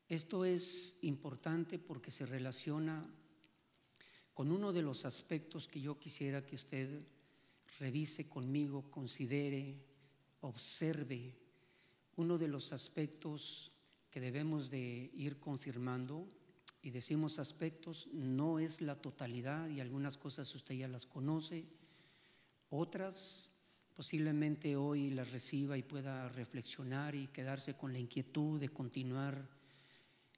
Esto es importante porque se relaciona con uno de los aspectos que yo quisiera que usted revise conmigo, considere, observe. Uno de los aspectos que debemos de ir confirmando, y decimos aspectos, no es la totalidad, y algunas cosas usted ya las conoce, otras posiblemente hoy las reciba y pueda reflexionar y quedarse con la inquietud de continuar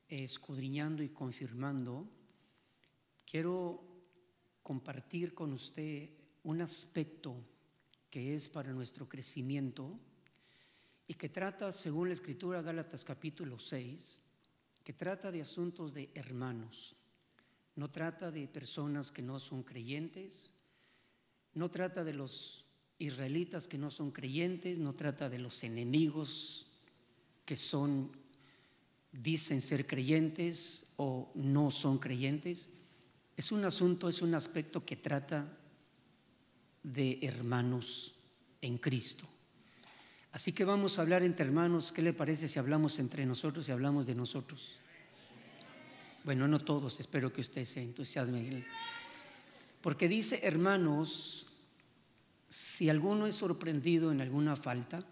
escudriñando y confirmando. Quiero compartir con usted un aspecto que es para nuestro crecimiento y que trata, según la Escritura, Gálatas capítulo 6, que trata de asuntos de hermanos. No trata de personas que no son creyentes, no trata de los israelitas que no son creyentes, no trata de los enemigos que dicen ser creyentes o no son creyentes. Es un asunto, es un aspecto que trata de hermanos en Cristo. Así que vamos a hablar entre hermanos. ¿Qué le parece si hablamos entre nosotros y hablamos de nosotros? Bueno, no todos, espero que usted se entusiasme. Porque dice, hermanos, si alguno es sorprendido en alguna falta,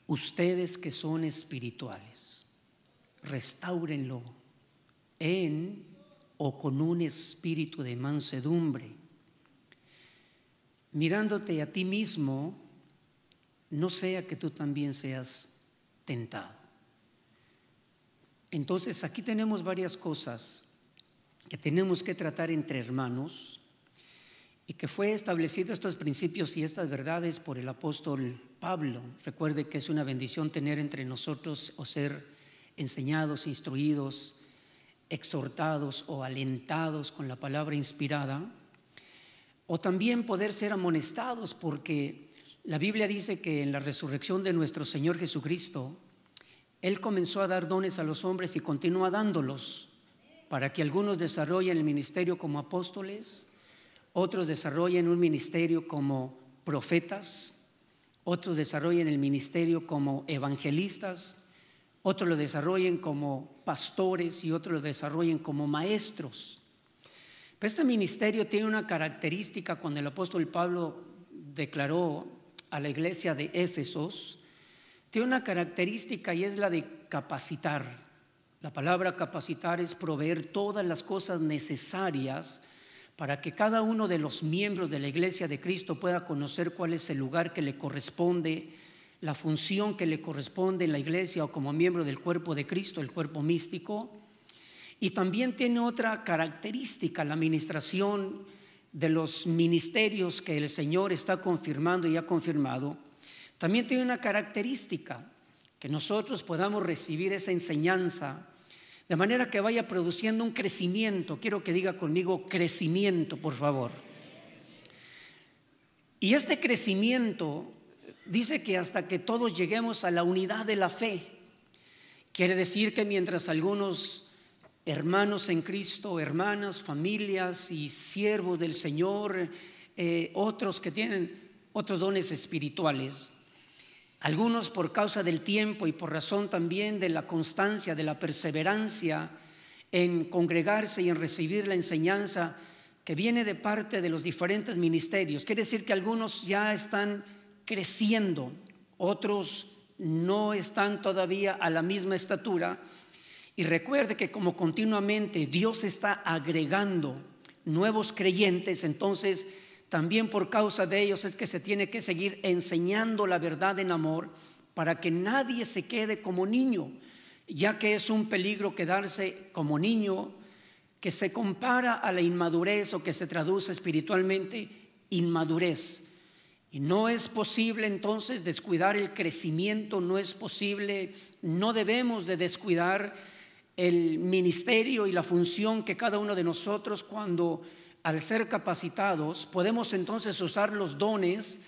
ustedes que son espirituales, restáurenlo en o con un espíritu de mansedumbre, mirándote a ti mismo, no sea que tú también seas tentado. Entonces aquí tenemos varias cosas que tenemos que tratar entre hermanos y que fue establecido estos principios y estas verdades por el apóstol Pablo. Recuerde que es una bendición tener entre nosotros o ser enseñados, instruidos, exhortados o alentados con la palabra inspirada, o también poder ser amonestados, porque la Biblia dice que en la resurrección de nuestro Señor Jesucristo, Él comenzó a dar dones a los hombres y continúa dándolos para que algunos desarrollen el ministerio como apóstoles, otros desarrollen un ministerio como profetas, otros desarrollen el ministerio como evangelistas, otros lo desarrollen como pastores y otros lo desarrollen como maestros. Pero este ministerio tiene una característica. Cuando el apóstol Pablo declaró a la iglesia de Éfesos, tiene una característica y es la de capacitar. La palabra capacitar es proveer todas las cosas necesarias para que cada uno de los miembros de la iglesia de Cristo pueda conocer cuál es el lugar que le corresponde, la función que le corresponde en la iglesia o como miembro del cuerpo de Cristo, el cuerpo místico. Y también tiene otra característica, la administración de los ministerios que el Señor está confirmando y ha confirmado. También tiene una característica, que nosotros podamos recibir esa enseñanza de manera que vaya produciendo un crecimiento. Quiero que diga conmigo crecimiento, por favor. Y este crecimiento dice que hasta que todos lleguemos a la unidad de la fe. Quiere decir que mientras algunos hermanos en Cristo, hermanas, familias y siervos del Señor, otros que tienen otros dones espirituales, algunos por causa del tiempo y por razón también de la constancia, de la perseverancia en congregarse y en recibir la enseñanza que viene de parte de los diferentes ministerios. Quiere decir que algunos ya están creciendo, otros no están todavía a la misma estatura. Y recuerde que como continuamente Dios está agregando nuevos creyentes, entonces también por causa de ellos es que se tiene que seguir enseñando la verdad en amor para que nadie se quede como niño, ya que es un peligro quedarse como niño, que se compara a la inmadurez o que se traduce espiritualmente inmadurez. Y no es posible entonces descuidar el crecimiento, no es posible, no debemos de descuidar el ministerio y la función que cada uno de nosotros, cuando al ser capacitados podemos entonces usar los dones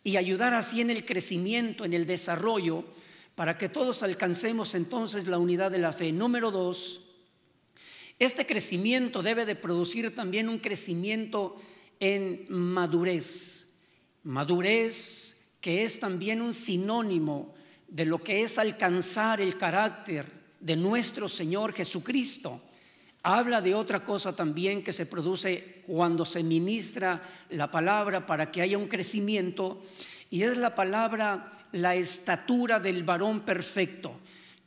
y ayudar así en el crecimiento, en el desarrollo, para que todos alcancemos entonces la unidad de la fe. Número 2, este crecimiento debe de producir también un crecimiento en madurez. Madurez que es también un sinónimo de lo que es alcanzar el carácter de nuestro Señor Jesucristo. Habla de otra cosa también que se produce cuando se ministra la palabra para que haya un crecimiento, y es la palabra, la estatura del varón perfecto.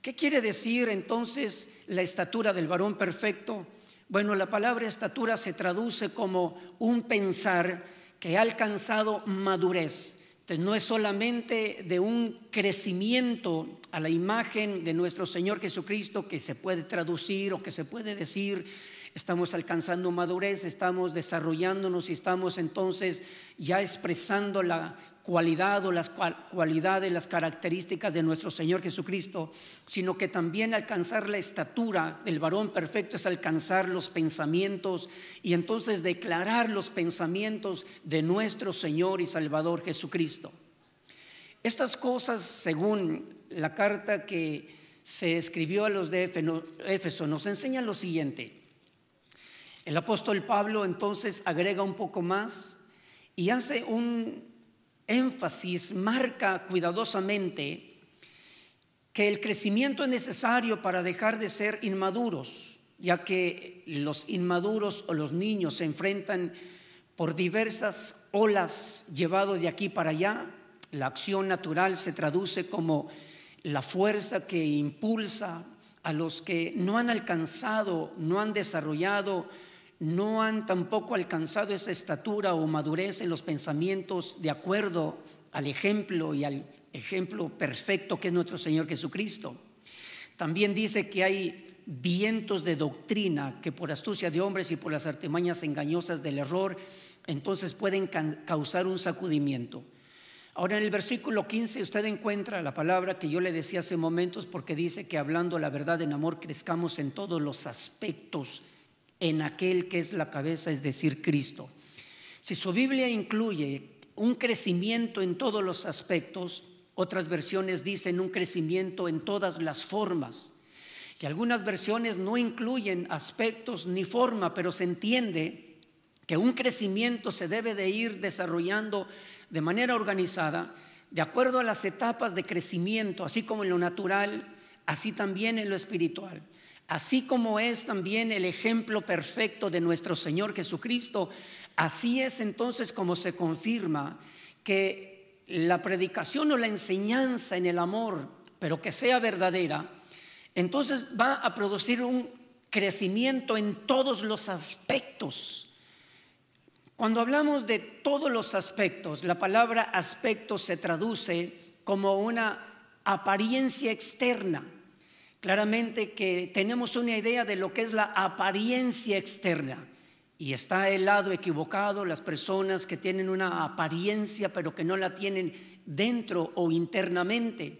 ¿Qué quiere decir entonces la estatura del varón perfecto? Bueno, la palabra estatura se traduce como un pensar que ha alcanzado madurez. Entonces no es solamente de un crecimiento a la imagen de nuestro Señor Jesucristo que se puede traducir o que se puede decir: estamos alcanzando madurez, estamos desarrollándonos y estamos entonces ya expresando la cualidad o las cualidades, las características de nuestro Señor Jesucristo, sino que también alcanzar la estatura del varón perfecto es alcanzar los pensamientos y entonces declarar los pensamientos de nuestro Señor y Salvador Jesucristo. Estas cosas, según la carta que se escribió a los de Éfeso, nos enseñan lo siguiente. El apóstol Pablo entonces agrega un poco más y hace un énfasis, marca cuidadosamente que el crecimiento es necesario para dejar de ser inmaduros, ya que los inmaduros o los niños se enfrentan por diversas olas llevados de aquí para allá. La acción natural se traduce como la fuerza que impulsa a los que no han alcanzado, no han desarrollado, no han tampoco alcanzado esa estatura o madurez en los pensamientos de acuerdo al ejemplo y al ejemplo perfecto que es nuestro Señor Jesucristo. También dice que hay vientos de doctrina que por astucia de hombres y por las artimañas engañosas del error entonces pueden causar un sacudimiento. Ahora, en el versículo 15 usted encuentra la palabra que yo le decía hace momentos, porque dice que hablando la verdad en amor crezcamos en todos los aspectos en aquel que es la cabeza, es decir, Cristo. Si su Biblia incluye un crecimiento en todos los aspectos, otras versiones dicen un crecimiento en todas las formas. Y algunas versiones no incluyen aspectos ni forma, pero se entiende que un crecimiento se debe de ir desarrollando de manera organizada, de acuerdo a las etapas de crecimiento, así como en lo natural, así también en lo espiritual. Así como es también el ejemplo perfecto de nuestro Señor Jesucristo, así es entonces como se confirma que la predicación o la enseñanza en el amor, pero que sea verdadera, entonces va a producir un crecimiento en todos los aspectos. Cuando hablamos de todos los aspectos, la palabra aspecto se traduce como una apariencia externa. Claramente que tenemos una idea de lo que es la apariencia externa, y está el lado equivocado, las personas que tienen una apariencia pero que no la tienen dentro o internamente.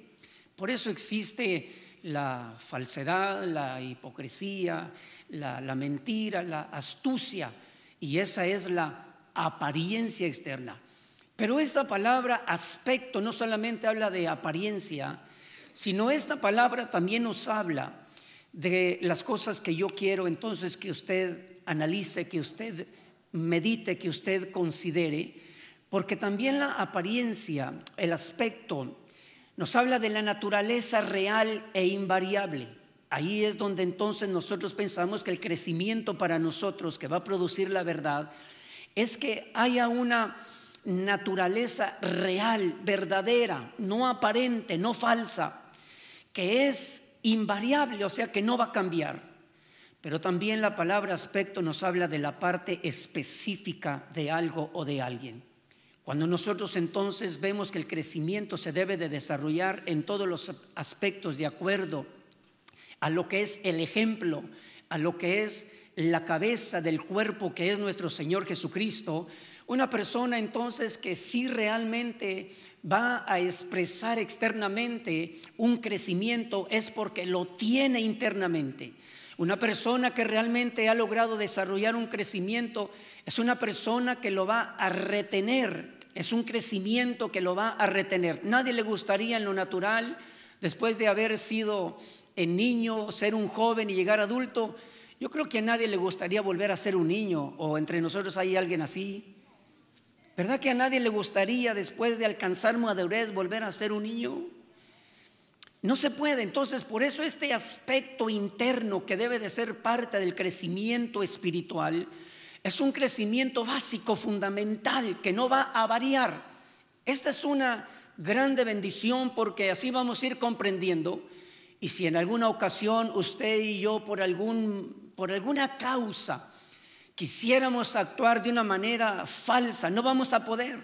Por eso existe la falsedad, la hipocresía, la mentira, la astucia, y esa es la apariencia externa. Pero esta palabra aspecto no solamente habla de apariencia, sino esta palabra también nos habla de las cosas que yo quiero entonces que usted analice, que usted medite, que usted considere, porque también la apariencia, el aspecto, nos habla de la naturaleza real e invariable. Ahí es donde entonces nosotros pensamos que el crecimiento para nosotros que va a producir la verdad es que haya una naturaleza real, verdadera, no aparente, no falsa, que es invariable, o sea que no va a cambiar. Pero también la palabra aspecto nos habla de la parte específica de algo o de alguien. Cuando nosotros entonces vemos que el crecimiento se debe de desarrollar en todos los aspectos de acuerdo a lo que es el ejemplo, a lo que es la cabeza del cuerpo que es nuestro Señor Jesucristo, una persona entonces que sí realmente va a expresar externamente un crecimiento es porque lo tiene internamente. Una persona que realmente ha logrado desarrollar un crecimiento es una persona que lo va a retener, es un crecimiento que lo va a retener. Nadie le gustaría en lo natural, después de haber sido niño, ser un joven y llegar adulto. Yo creo que a nadie le gustaría volver a ser un niño, o entre nosotros hay alguien así. ¿Verdad que a nadie le gustaría después de alcanzar madurez volver a ser un niño? No se puede. Entonces, por eso este aspecto interno que debe de ser parte del crecimiento espiritual es un crecimiento básico, fundamental, que no va a variar. Esta es una grande bendición, porque así vamos a ir comprendiendo. Y si en alguna ocasión usted y yo por alguna causa quisiéramos actuar de una manera falsa, no vamos a poder.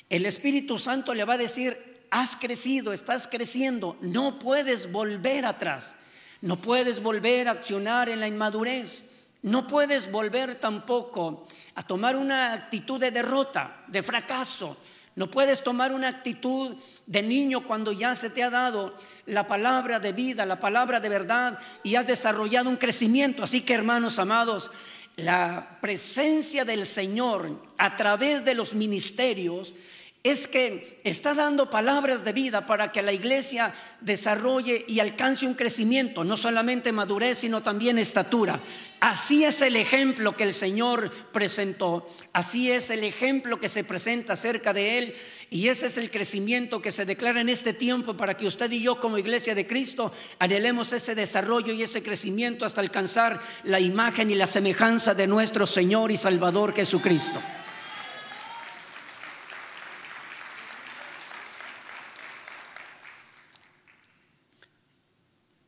El Espíritu Santo le va a decir: has crecido, estás creciendo, no puedes volver atrás, no puedes volver a accionar en la inmadurez, no puedes volver tampoco a tomar una actitud de derrota, de fracaso. No puedes tomar una actitud de niño cuando ya se te ha dado la palabra de vida, la palabra de verdad, y has desarrollado un crecimiento. Así que, hermanos amados, la presencia del Señor a través de los ministerios es que está dando palabras de vida para que la iglesia desarrolle y alcance un crecimiento, no solamente madurez, sino también estatura. Así es el ejemplo que el Señor presentó, así es el ejemplo que se presenta acerca de Él, y ese es el crecimiento que se declara en este tiempo para que usted y yo, como iglesia de Cristo, anhelemos ese desarrollo y ese crecimiento hasta alcanzar la imagen y la semejanza de nuestro Señor y Salvador Jesucristo.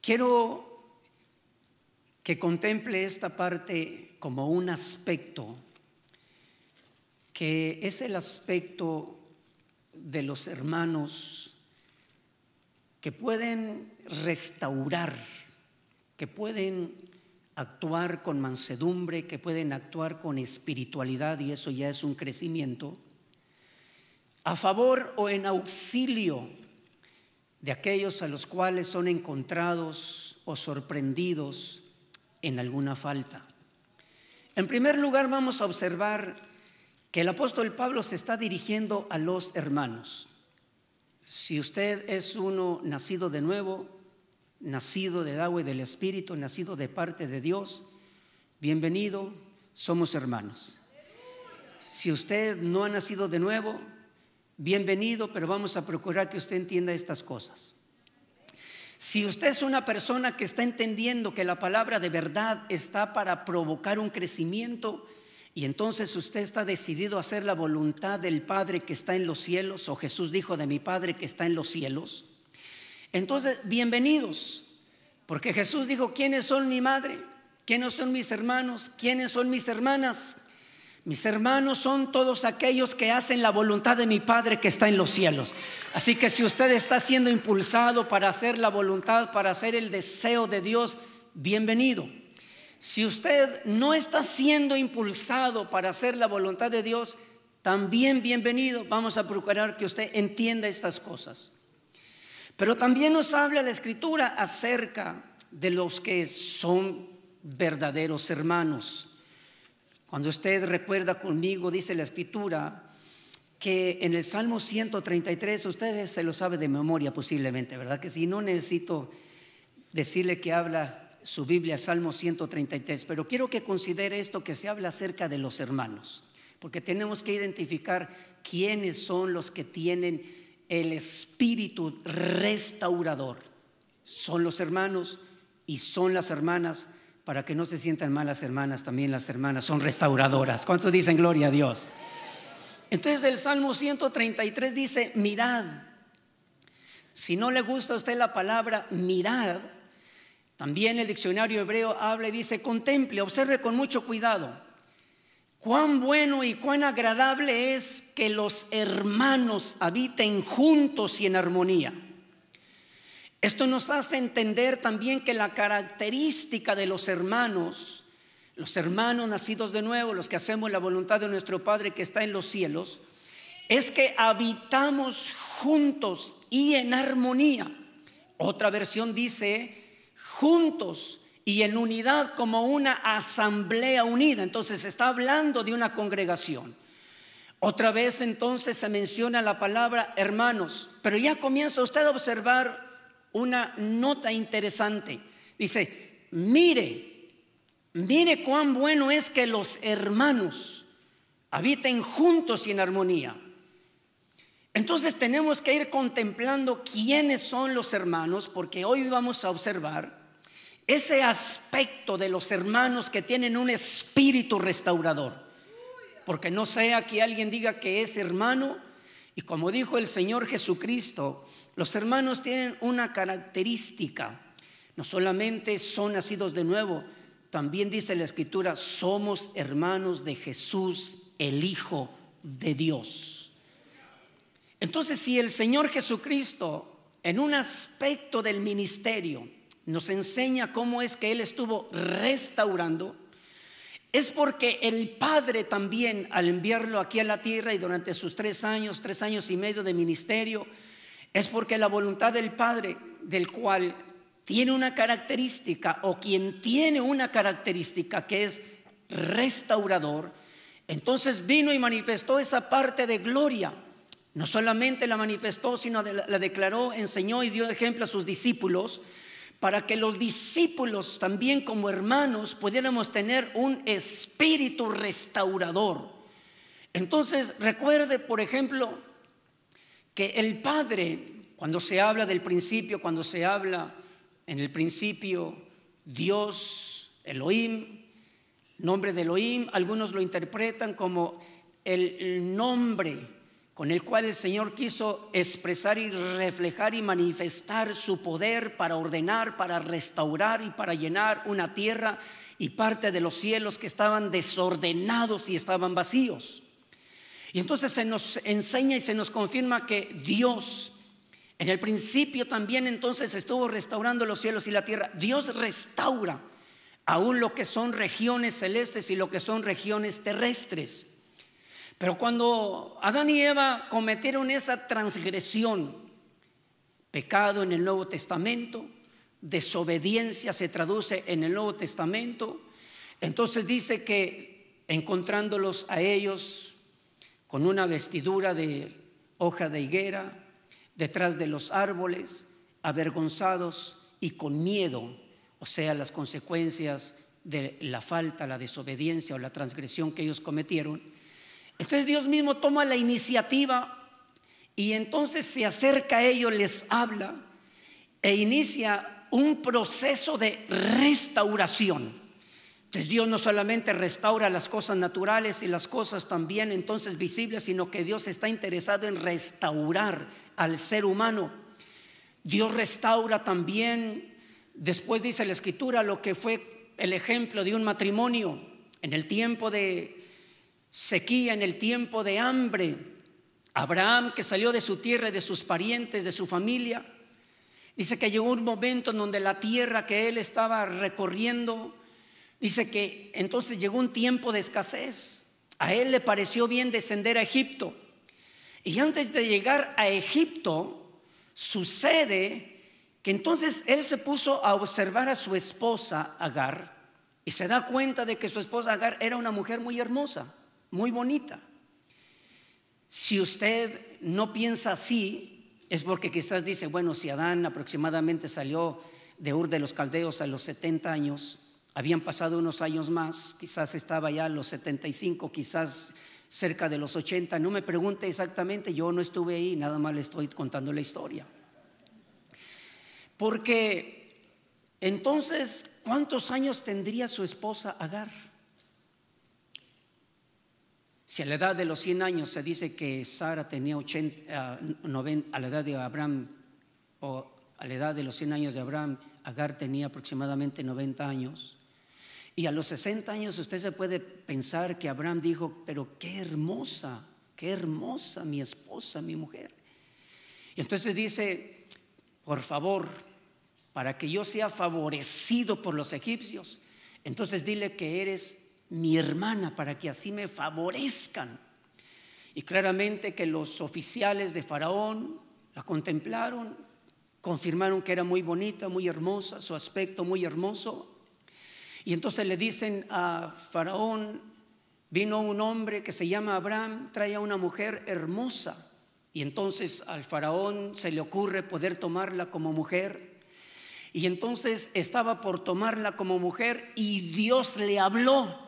Quiero que contemple esta parte como un aspecto que es el aspecto de los hermanos que pueden restaurar, que pueden actuar con mansedumbre, que pueden actuar con espiritualidad, y eso ya es un crecimiento, a favor o en auxilio de aquellos a los cuales son encontrados o sorprendidos en alguna falta. En primer lugar, vamos a observar que el apóstol Pablo se está dirigiendo a los hermanos. Si usted es uno nacido de nuevo, nacido del agua y del Espíritu, nacido de parte de Dios, bienvenido, somos hermanos. Si usted no ha nacido de nuevo, bienvenido, pero vamos a procurar que usted entienda estas cosas. Si usted es una persona que está entendiendo que la palabra de verdad está para provocar un crecimiento, y entonces usted está decidido a hacer la voluntad del Padre que está en los cielos, o Jesús dijo: de mi Padre que está en los cielos, entonces bienvenidos, porque Jesús dijo: ¿quiénes son mi madre? ¿Quiénes son mis hermanos? ¿Quiénes son mis hermanas? Mis hermanos son todos aquellos que hacen la voluntad de mi Padre que está en los cielos. Así que si usted está siendo impulsado para hacer la voluntad, para hacer el deseo de Dios, bienvenido. Si usted no está siendo impulsado para hacer la voluntad de Dios, también bienvenido. Vamos a procurar que usted entienda estas cosas. Pero también nos habla la Escritura acerca de los que son verdaderos hermanos. Cuando usted recuerda conmigo, dice la Escritura que en el Salmo 133, ustedes se lo sabe de memoria posiblemente, ¿verdad? Que si no, necesito decirle que habla su Biblia, Salmo 133, pero quiero que considere esto, que se habla acerca de los hermanos, porque tenemos que identificar quiénes son los que tienen el espíritu restaurador. Son los hermanos y son las hermanas. Para que no se sientan mal las hermanas, también las hermanas son restauradoras. ¿Cuántos dicen gloria a Dios? Entonces el Salmo 133 dice: mirad. Si no le gusta a usted la palabra mirad, también el diccionario hebreo habla y dice: contemple, observe con mucho cuidado. Cuán bueno y cuán agradable es que los hermanos habiten juntos y en armonía. Esto nos hace entender también que la característica de los hermanos nacidos de nuevo, los que hacemos la voluntad de nuestro Padre que está en los cielos, es que habitamos juntos y en armonía. Otra versión dice juntos y en unidad, como una asamblea unida. Entonces está hablando de una congregación. Otra vez entonces se menciona la palabra hermanos, pero ya comienza usted a observar una nota interesante. Dice: mire cuán bueno es que los hermanos habiten juntos y en armonía. Entonces tenemos que ir contemplando quiénes son los hermanos, porque hoy vamos a observar ese aspecto de los hermanos que tienen un espíritu restaurador. Porque no sea que alguien diga que es hermano, y como dijo el Señor Jesucristo, los hermanos tienen una característica: no solamente son nacidos de nuevo, también dice la Escritura, somos hermanos de Jesús, el Hijo de Dios. Entonces, si el Señor Jesucristo en un aspecto del ministerio nos enseña cómo es que Él estuvo restaurando, es porque el Padre también, al enviarlo aquí a la tierra y durante sus 3 años y medio de ministerio, es porque la voluntad del Padre, del cual tiene una característica, o quien tiene una característica que es restaurador, entonces vino y manifestó esa parte de gloria. No solamente la manifestó, sino la declaró, enseñó y dio ejemplo a sus discípulos, para que los discípulos también como hermanos pudiéramos tener un espíritu restaurador. Entonces recuerde, por ejemplo, que el Padre, cuando se habla del principio, cuando se habla en el principio Dios, Elohim, nombre de Elohim, algunos lo interpretan como el nombre con el cual el Señor quiso expresar y reflejar y manifestar su poder para ordenar, para restaurar y para llenar una tierra y parte de los cielos que estaban desordenados y estaban vacíos. Y entonces se nos enseña y se nos confirma que Dios en el principio también entonces estuvo restaurando los cielos y la tierra. Dios restaura aún lo que son regiones celestes y lo que son regiones terrestres. Pero cuando Adán y Eva cometieron esa transgresión, pecado en el Nuevo Testamento, desobediencia se traduce en el Nuevo Testamento, entonces dice que encontrándolos a ellos con una vestidura de hoja de higuera, detrás de los árboles, avergonzados y con miedo, o sea, las consecuencias de la falta, la desobediencia o la transgresión que ellos cometieron. Entonces Dios mismo toma la iniciativa y entonces se acerca a ellos, les habla e inicia un proceso de restauración. Entonces Dios no solamente restaura las cosas naturales y las cosas también entonces visibles, sino que Dios está interesado en restaurar al ser humano. Dios restaura también, después dice la Escritura, lo que fue el ejemplo de un matrimonio en el tiempo de sequía, en el tiempo de hambre. Abraham, que salió de su tierra y de sus parientes, de su familia, dice que llegó un momento en donde la tierra que él estaba recorriendo, dice que entonces llegó un tiempo de escasez. A él le pareció bien descender a Egipto, y antes de llegar a Egipto sucede que entonces él se puso a observar a su esposa Agar y se da cuenta de que su esposa Agar era una mujer muy hermosa, muy bonita. Si usted no piensa así, es porque quizás dice, bueno, si Adán aproximadamente salió de Ur de los Caldeos a los 70 años, habían pasado unos años más, quizás estaba ya a los 75, quizás cerca de los 80, no me pregunte exactamente, yo no estuve ahí, nada más le estoy contando la historia. Porque entonces, ¿cuántos años tendría su esposa Agar? Si a la edad de los 100 años se dice que Sara tenía 90, a la edad de Abraham, o a la edad de los 100 años de Abraham, Agar tenía aproximadamente 90 años. Y a los 60 años usted se puede pensar que Abraham dijo, pero qué hermosa mi esposa, mi mujer. Y entonces dice, por favor, para que yo sea favorecido por los egipcios, entonces dile que eres mi hermana, para que así me favorezcan. Y claramente que los oficiales de Faraón la contemplaron, confirmaron que era muy bonita, muy hermosa, su aspecto muy hermoso. Y entonces le dicen a Faraón, vino un hombre que se llama Abraham, trae a una mujer hermosa. Y entonces al Faraón se le ocurre poder tomarla como mujer. Y entonces estaba por tomarla como mujer y Dios le habló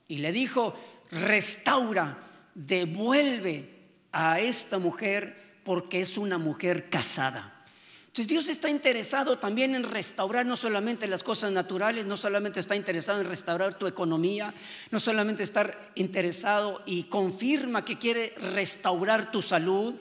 y le dijo, restaura, devuelve a esta mujer porque es una mujer casada. Entonces Dios está interesado también en restaurar no solamente las cosas naturales, no solamente está interesado en restaurar tu economía, no solamente está interesado y confirma que quiere restaurar tu salud,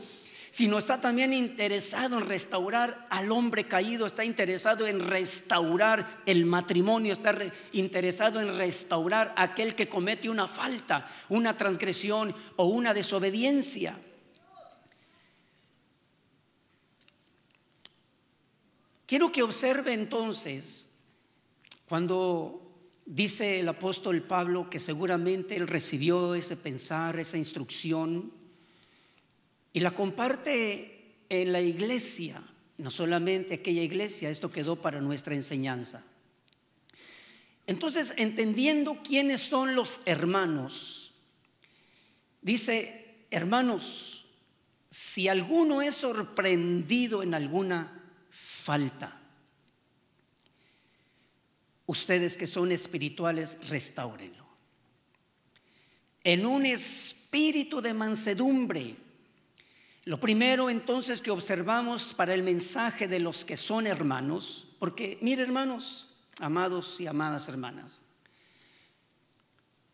sino está también interesado en restaurar al hombre caído, está interesado en restaurar el matrimonio, está interesado en restaurar a aquel que comete una falta, una transgresión o una desobediencia. Quiero que observe entonces cuando dice el apóstol Pablo que seguramente él recibió ese pensar, esa instrucción y la comparte en la iglesia, no solamente aquella iglesia, esto quedó para nuestra enseñanza. Entonces, entendiendo quiénes son los hermanos, dice: hermanos, si alguno es sorprendido en alguna falta, ustedes que son espirituales, restáurenlo en un espíritu de mansedumbre. Lo primero entonces que observamos para el mensaje de los que son hermanos, porque mire, hermanos, amados y amadas hermanas,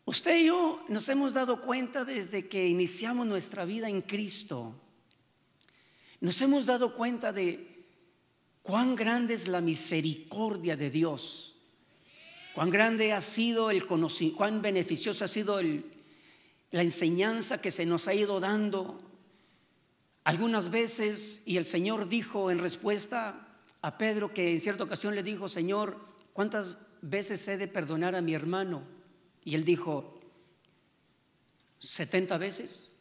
usted y yo nos hemos dado cuenta desde que iniciamos nuestra vida en Cristo, nos hemos dado cuenta de cuán grande es la misericordia de Dios, cuán grande ha sido el conocimiento, cuán beneficiosa ha sido la enseñanza que se nos ha ido dando algunas veces. Y el Señor dijo en respuesta a Pedro, que en cierta ocasión le dijo: Señor, ¿cuántas veces he de perdonar a mi hermano? Y él dijo: 70 veces.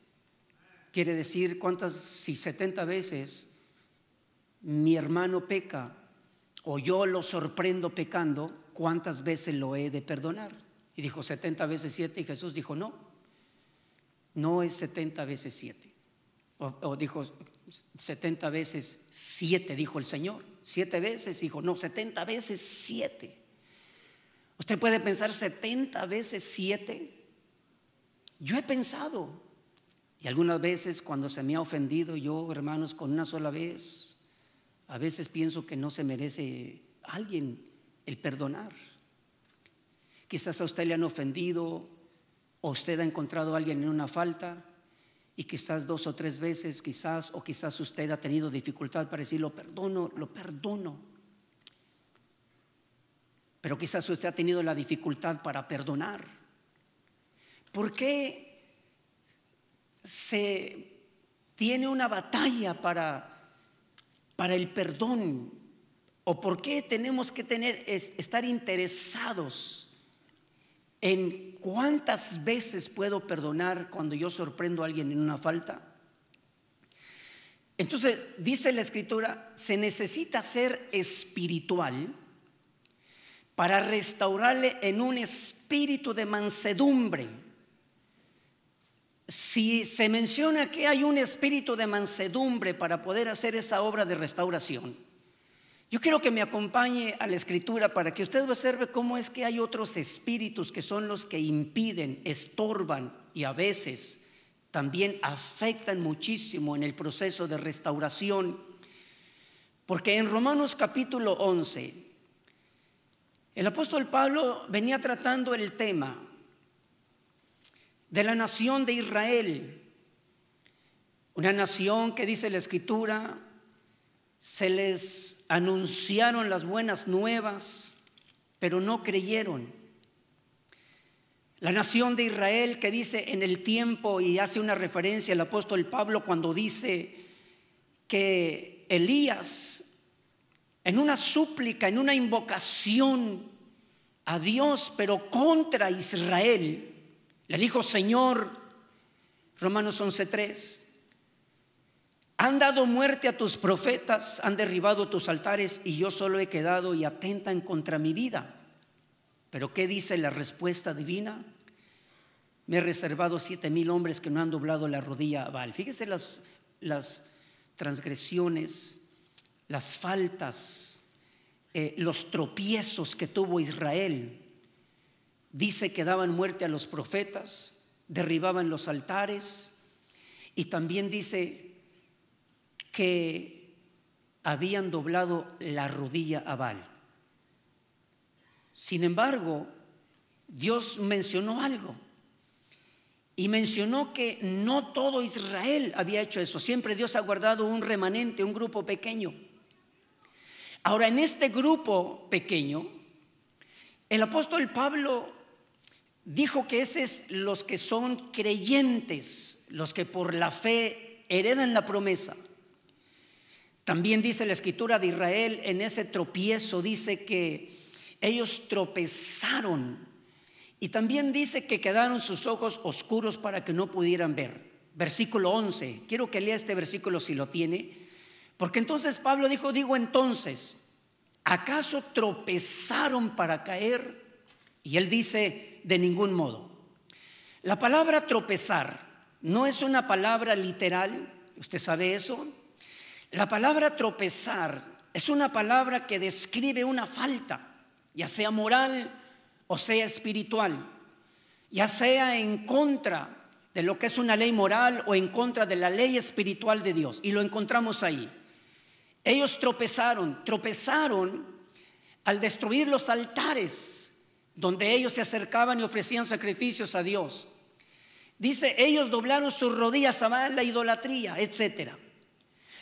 Quiere decir, si 70 veces mi hermano peca o yo lo sorprendo pecando, ¿cuántas veces lo he de perdonar? Y dijo: 70 veces 7. Y Jesús dijo: no es 70 veces 7. O dijo 70 veces 7, dijo el Señor. 7 veces, dijo: no, 70 veces 7. Usted puede pensar: 70 veces 7. Yo he pensado, y algunas veces cuando se me ha ofendido, yo, hermanos, con una sola vez, a veces pienso que no se merece alguien el perdonar. Quizás a usted le han ofendido, o usted ha encontrado a alguien en una falta, y quizás 2 o 3 veces, quizás usted ha tenido dificultad para decir: lo perdono. Pero quizás usted ha tenido la dificultad para perdonar. ¿Por qué se tiene una batalla para el perdón? ¿O por qué tenemos que estar interesados en cuántas veces puedo perdonar cuando yo sorprendo a alguien en una falta? Entonces dice la Escritura: se necesita ser espiritual para restaurarle en un espíritu de mansedumbre. Si se menciona que hay un espíritu de mansedumbre para poder hacer esa obra de restauración, yo quiero que me acompañe a la Escritura para que usted observe cómo es que hay otros espíritus que son los que impiden, estorban y a veces también afectan muchísimo en el proceso de restauración. Porque en Romanos capítulo 11, el apóstol Pablo venía tratando el tema de la nación de Israel, una nación que, dice la Escritura, se les anunciaron las buenas nuevas, pero no creyeron. La nación de Israel que dice en el tiempo, y hace una referencia el apóstol Pablo cuando dice que Elías, en una súplica, en una invocación a Dios, pero contra Israel, le dijo: Señor, Romanos 11:3, han dado muerte a tus profetas, han derribado tus altares, y yo solo he quedado y atentan contra mi vida. Pero ¿qué dice la respuesta divina? Me he reservado 7,000 hombres que no han doblado la rodilla a Baal. Fíjese las transgresiones, las faltas, los tropiezos que tuvo Israel. Dice que daban muerte a los profetas, derribaban los altares, y también dice que habían doblado la rodilla a Baal. Sin embargo, Dios mencionó algo, y mencionó que no todo Israel había hecho eso. Siempre Dios ha guardado un remanente, un grupo pequeño. Ahora, en este grupo pequeño, el apóstol Pablo dijo que esos los que son creyentes, los que por la fe heredan la promesa. También dice la escritura de Israel, en ese tropiezo dice que ellos tropezaron, y también dice que quedaron sus ojos oscuros para que no pudieran ver. Versículo 11, quiero que lea este versículo si lo tiene, porque entonces Pablo digo entonces, ¿acaso tropezaron para caer? Y él dice, de ningún modo. La palabra tropezar no es una palabra literal, ¿usted sabe eso? La palabra tropezar es una palabra que describe una falta, ya sea moral o sea espiritual, ya sea en contra de lo que es una ley moral o en contra de la ley espiritual de Dios. Y lo encontramos ahí. Ellos tropezaron al destruir los altares donde ellos se acercaban y ofrecían sacrificios a Dios. Dice, ellos doblaron sus rodillas a la idolatría, etcétera.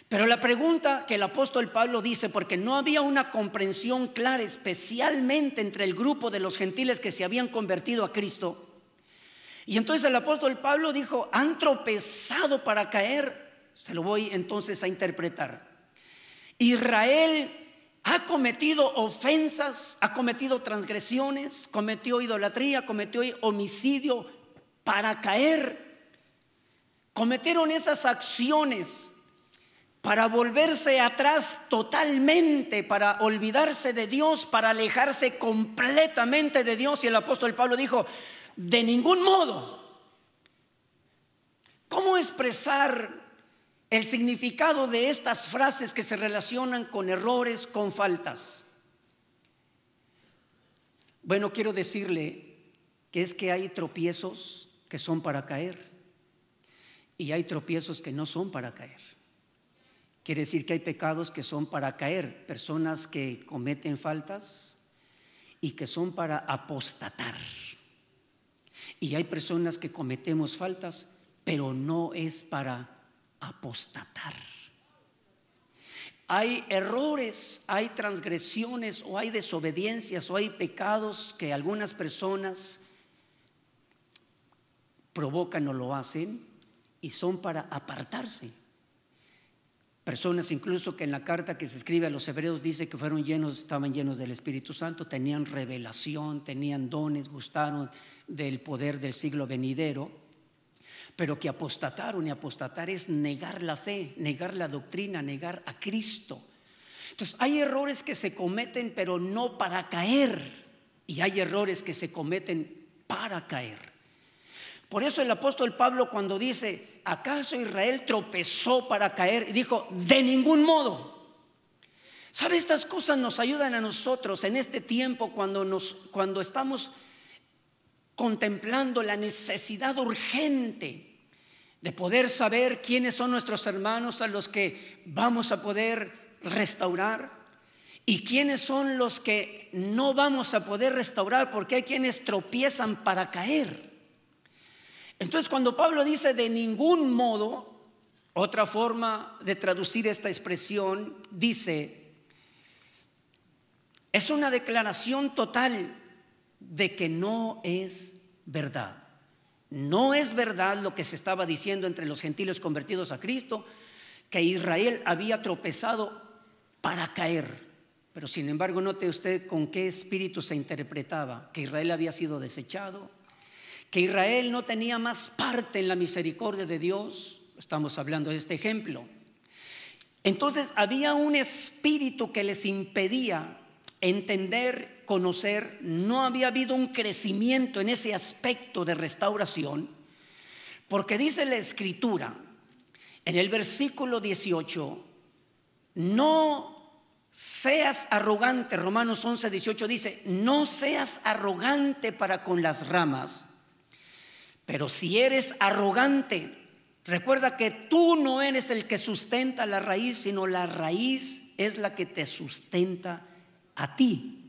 Pero la pregunta que el apóstol Pablo dice, porque no había una comprensión clara, especialmente entre el grupo de los gentiles que se habían convertido a Cristo. Y entonces el apóstol Pablo dijo, han tropezado para caer. Se lo voy entonces a interpretar. Israel ha cometido ofensas, ha cometido transgresiones, cometió idolatría, cometió homicidio para caer. Cometieron esas acciones para volverse atrás totalmente, para olvidarse de Dios, para alejarse completamente de Dios. Y el apóstol Pablo dijo, de ningún modo. ¿Cómo expresar el significado de estas frases que se relacionan con errores, con faltas? Bueno, quiero decirle que es que hay tropiezos que son para caer y hay tropiezos que no son para caer. Quiere decir que hay pecados que son para caer, personas que cometen faltas y que son para apostatar. Y hay personas que cometemos faltas, pero no es para apostatar. Hay errores, hay transgresiones o hay desobediencias o hay pecados que algunas personas provocan o lo hacen y son para apartarse. Personas incluso que en la carta que se escribe a los hebreos dice que estaban llenos del Espíritu Santo, tenían revelación, tenían dones, gustaron del poder del siglo venidero, pero que apostataron, y apostatar es negar la fe, negar la doctrina, negar a Cristo. Entonces hay errores que se cometen pero no para caer, y hay errores que se cometen para caer. Por eso el apóstol Pablo, cuando dice, ¿acaso Israel tropezó para caer?, dijo, de ningún modo. ¿Sabe? Estas cosas nos ayudan a nosotros en este tiempo cuando estamos contemplando la necesidad urgente de poder saber quiénes son nuestros hermanos a los que vamos a poder restaurar y quiénes son los que no vamos a poder restaurar, porque hay quienes tropiezan para caer. Entonces, cuando Pablo dice de ningún modo, otra forma de traducir esta expresión dice, es una declaración total de que no es verdad. No es verdad lo que se estaba diciendo entre los gentiles convertidos a Cristo, que Israel había tropezado para caer. Pero sin embargo, note usted con qué espíritu se interpretaba, que Israel había sido desechado, que Israel no tenía más parte en la misericordia de Dios. Estamos hablando de este ejemplo. Entonces había un espíritu que les impedía entender, conocer. No había habido un crecimiento en ese aspecto de restauración, porque dice la escritura en el versículo 18, no seas arrogante. Romanos 11:18 dice, no seas arrogante para con las ramas, pero si eres arrogante, Recuerda que tú no eres el que sustenta la raíz, sino la raíz es la que te sustenta a ti.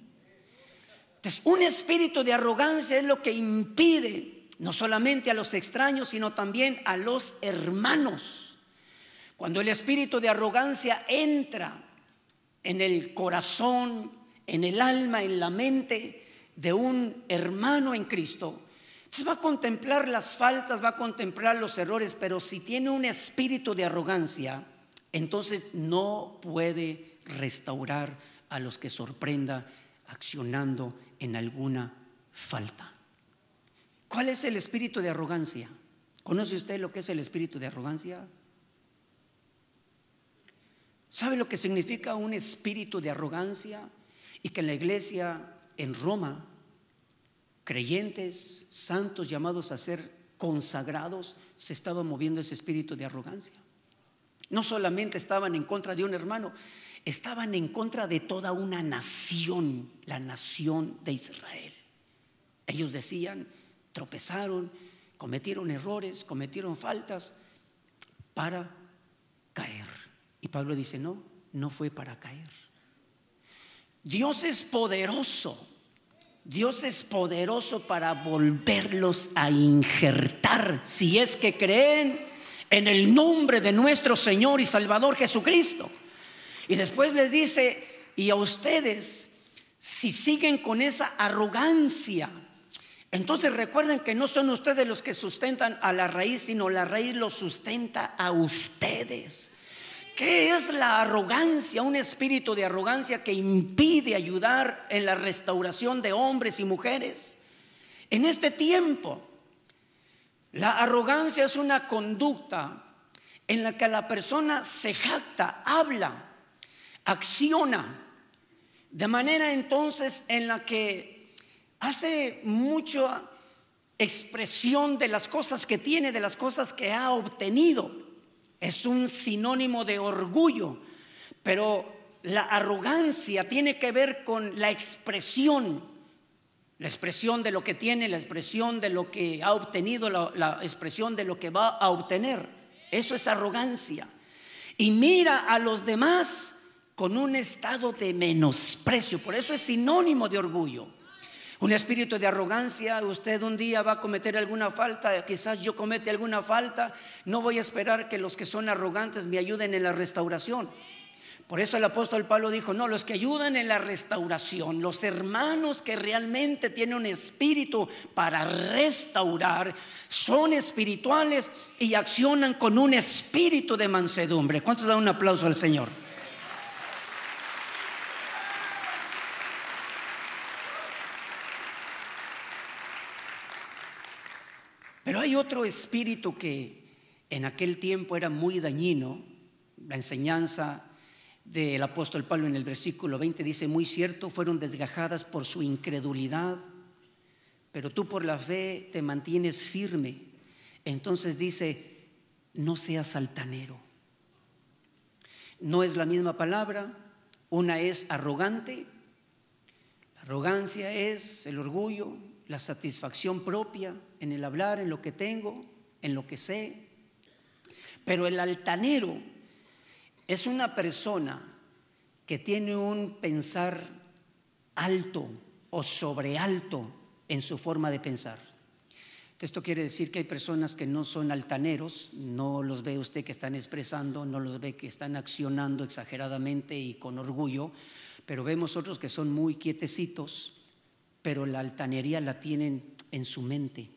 Entonces, un espíritu de arrogancia es lo que impide no solamente a los extraños, sino también a los hermanos. Cuando el espíritu de arrogancia entra en el corazón, en el alma, en la mente de un hermano en Cristo, entonces va a contemplar las faltas, va a contemplar los errores, pero si tiene un espíritu de arrogancia, entonces no puede restaurar a los que sorprenda accionando en alguna falta. ¿Cuál es el espíritu de arrogancia? ¿Conoce usted lo que es el espíritu de arrogancia? ¿Sabe lo que significa un espíritu de arrogancia? Y que en la iglesia en Roma, creyentes, santos llamados a ser consagrados, se estaba moviendo ese espíritu de arrogancia. No solamente estaban en contra de un hermano, estaban en contra de toda una nación, la nación de Israel. Ellos decían, tropezaron, cometieron errores, cometieron faltas para caer. Y Pablo dice, no, no fue para caer. Dios es poderoso. Dios es poderoso para volverlos a injertar, si es que creen en el nombre de nuestro Señor y Salvador Jesucristo. Y después les dice, y a ustedes, si siguen con esa arrogancia, entonces recuerden que no son ustedes los que sustentan a la raíz, sino la raíz los sustenta a ustedes. ¿Qué es la arrogancia? Un espíritu de arrogancia que impide ayudar en la restauración de hombres y mujeres. En este tiempo, la arrogancia es una conducta en la que la persona se jacta, habla, acciona, de manera entonces en la que hace mucha expresión de las cosas que tiene, de las cosas que ha obtenido. Es un sinónimo de orgullo, pero la arrogancia tiene que ver con la expresión de lo que tiene, la expresión de lo que ha obtenido, la expresión de lo que va a obtener. Eso es arrogancia. Y mira a los demás con un estado de menosprecio, por eso es sinónimo de orgullo. Un espíritu de arrogancia, usted un día va a cometer alguna falta, quizás yo comete alguna falta, no voy a esperar que los que son arrogantes me ayuden en la restauración. Por eso el apóstol Pablo dijo, no, los que ayudan en la restauración, los hermanos que realmente tienen un espíritu para restaurar, son espirituales y accionan con un espíritu de mansedumbre. ¿Cuántos dan un aplauso al Señor? Pero hay otro espíritu que en aquel tiempo era muy dañino. La enseñanza del apóstol Pablo en el versículo 20 dice, muy cierto, fueron desgajadas por su incredulidad, pero tú por la fe te mantienes firme. Entonces dice, no seas altanero. No es la misma palabra, una es arrogante. La arrogancia es el orgullo, la satisfacción propia en el hablar, en lo que tengo, en lo que sé. Pero el altanero es una persona que tiene un pensar alto o sobrealto en su forma de pensar. Esto quiere decir que hay personas que no son altaneros, no los ve usted que están expresando, no los ve que están accionando exageradamente y con orgullo, pero vemos otros que son muy quietecitos, pero la altanería la tienen en su mente.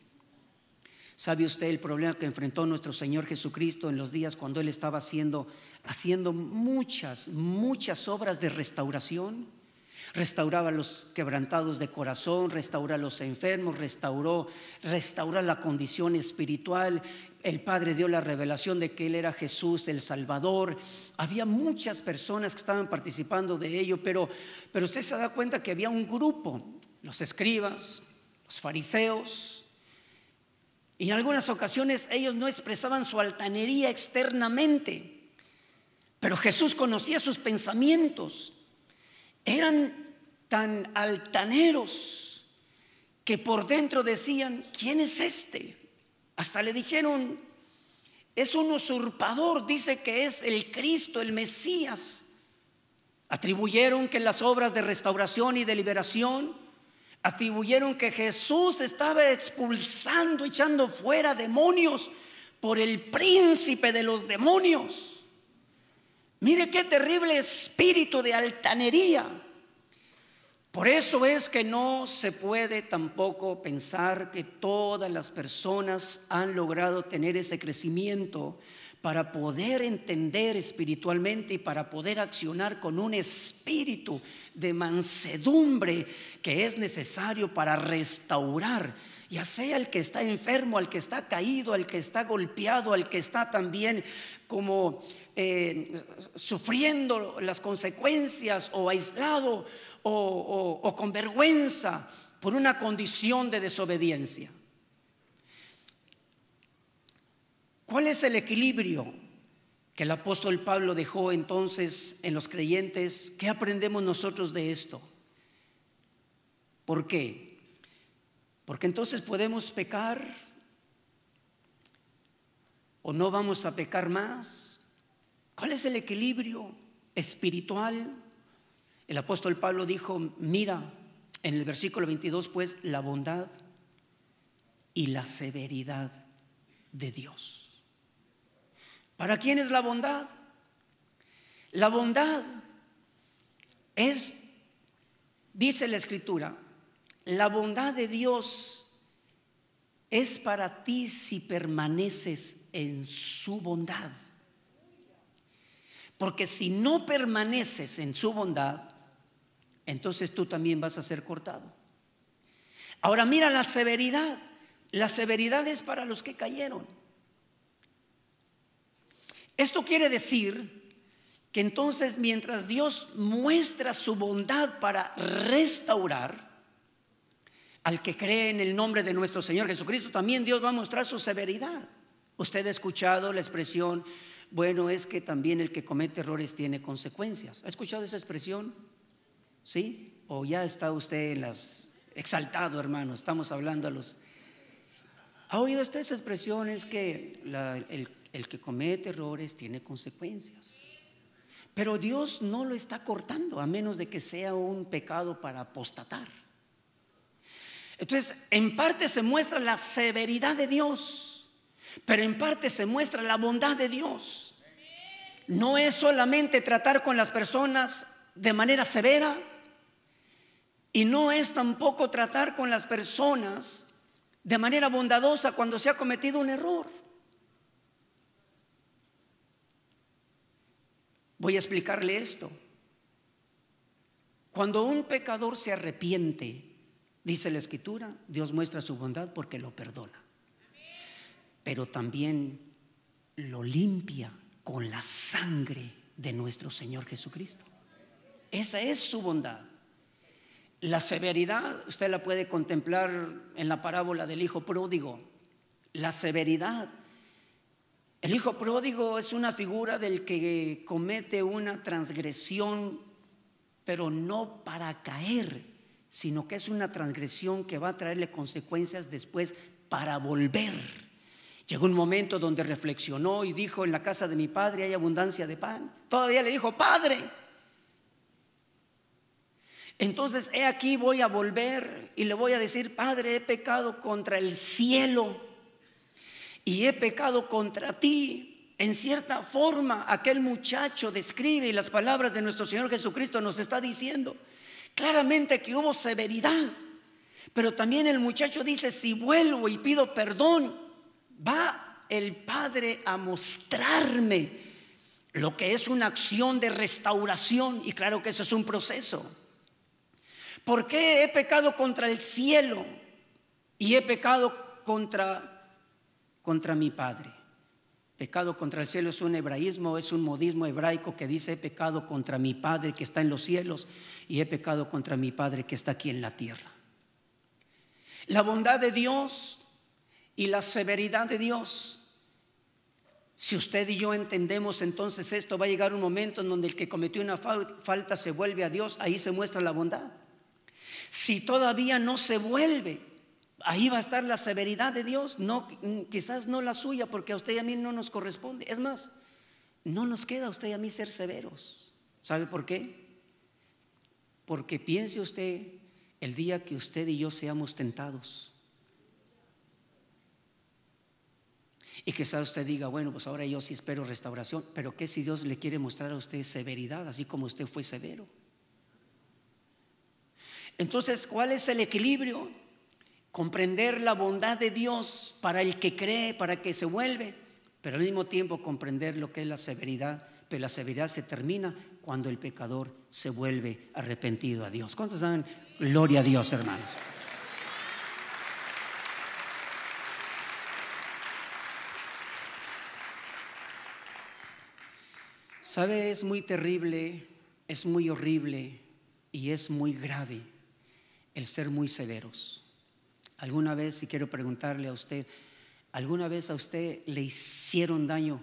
¿Sabe usted el problema que enfrentó nuestro Señor Jesucristo en los días cuando Él estaba haciendo muchas obras de restauración? Restauraba a los quebrantados de corazón, restauró a los enfermos, restauró la condición espiritual. El Padre dio la revelación de que Él era Jesús, el Salvador. Había muchas personas que estaban participando de ello, pero usted se da cuenta que había un grupo, los escribas, los fariseos, y en algunas ocasiones ellos no expresaban su altanería externamente, pero Jesús conocía sus pensamientos. Eran tan altaneros que por dentro decían, ¿quién es este? Hasta le dijeron, es un usurpador, dice que es el Cristo, el Mesías. Atribuyeron que las obras de restauración y de liberación, atribuyeron que Jesús estaba expulsando, echando fuera demonios por el príncipe de los demonios. Mire qué terrible espíritu de altanería. Por eso es que no se puede tampoco pensar que todas las personas han logrado tener ese crecimiento para poder entender espiritualmente y para poder accionar con un espíritu de mansedumbre que es necesario para restaurar, ya sea el que está enfermo, al que está caído, al que está golpeado, al que está también como sufriendo las consecuencias o aislado o con vergüenza por una condición de desobediencia. ¿Cuál es el equilibrio que el apóstol Pablo dejó entonces en los creyentes? ¿Qué aprendemos nosotros de esto? ¿Por qué? Porque entonces podemos pecar o no vamos a pecar más. ¿Cuál es el equilibrio espiritual? El apóstol Pablo dijo, mira, en el versículo 22, pues, la bondad y la severidad de Dios. ¿Para quién es la bondad? La bondad es, dice la Escritura, la bondad de Dios es para ti si permaneces en su bondad. Porque si no permaneces en su bondad, entonces tú también vas a ser cortado. Ahora mira la severidad. La severidad es para los que cayeron. Esto quiere decir que entonces mientras Dios muestra su bondad para restaurar al que cree en el nombre de nuestro Señor Jesucristo, también Dios va a mostrar su severidad. Usted ha escuchado la expresión, bueno, es que también el que comete errores tiene consecuencias. ¿Ha escuchado esa expresión? ¿Sí? ¿O ya está usted en las exaltado, hermano? Estamos hablando a los... ¿Ha oído usted esa expresión? Es que el que comete errores tiene consecuencias. Pero Dios no lo está cortando, a menos de que sea un pecado para apostatar. Entonces, en parte se muestra la severidad de Dios, pero en parte se muestra la bondad de Dios. No es solamente tratar con las personas de manera severa, y no es tampoco tratar con las personas de manera bondadosa cuando se ha cometido un error. Voy a explicarle esto. Cuando un pecador se arrepiente, dice la Escritura, Dios muestra su bondad porque lo perdona, pero también lo limpia con la sangre de nuestro Señor Jesucristo. Esa es su bondad. La severidad usted la puede contemplar en la parábola del hijo pródigo. La severidad, el hijo pródigo es una figura del que comete una transgresión, pero no para caer, sino que es una transgresión que va a traerle consecuencias después para volver. Llegó un momento donde reflexionó y dijo, en la casa de mi padre hay abundancia de pan. Todavía le dijo, Padre, entonces he aquí voy a volver y le voy a decir, Padre, he pecado contra el cielo y he pecado contra ti. En cierta forma aquel muchacho describe, y las palabras de nuestro Señor Jesucristo nos está diciendo claramente que hubo severidad, pero también el muchacho dice, si vuelvo y pido perdón, va el Padre a mostrarme lo que es una acción de restauración, y claro que eso es un proceso. ¿Por qué he pecado contra el cielo y he pecado contra mi Padre? Pecado contra el cielo es un hebraísmo, es un modismo hebraico que dice, he pecado contra mi Padre que está en los cielos y he pecado contra mi Padre que está aquí en la tierra. La bondad de Dios y la severidad de Dios. Si usted y yo entendemos entonces esto, va a llegar un momento en donde el que cometió una falta se vuelve a Dios, ahí se muestra la bondad. Si todavía no se vuelve, Ahí va a estar la severidad de Dios, no, quizás no la suya, porque a usted y a mí no nos corresponde. Es más, no nos queda a usted y a mí ser severos. ¿Sabe por qué? Porque piense usted el día que usted y yo seamos tentados. Y quizás usted diga, bueno, pues ahora yo sí espero restauración. Pero ¿qué si Dios le quiere mostrar a usted severidad, así como usted fue severo? Entonces, ¿cuál es el equilibrio? Comprender la bondad de Dios para el que cree, para que se vuelve, pero al mismo tiempo comprender lo que es la severidad. Pero la severidad se termina cuando el pecador se vuelve arrepentido a Dios. ¿Cuántos dan gloria a Dios, hermanos? ¿Sabe? Es muy terrible, es muy horrible y es muy grave el ser muy severos. Alguna vez, si quiero preguntarle a usted, ¿alguna vez a usted le hicieron daño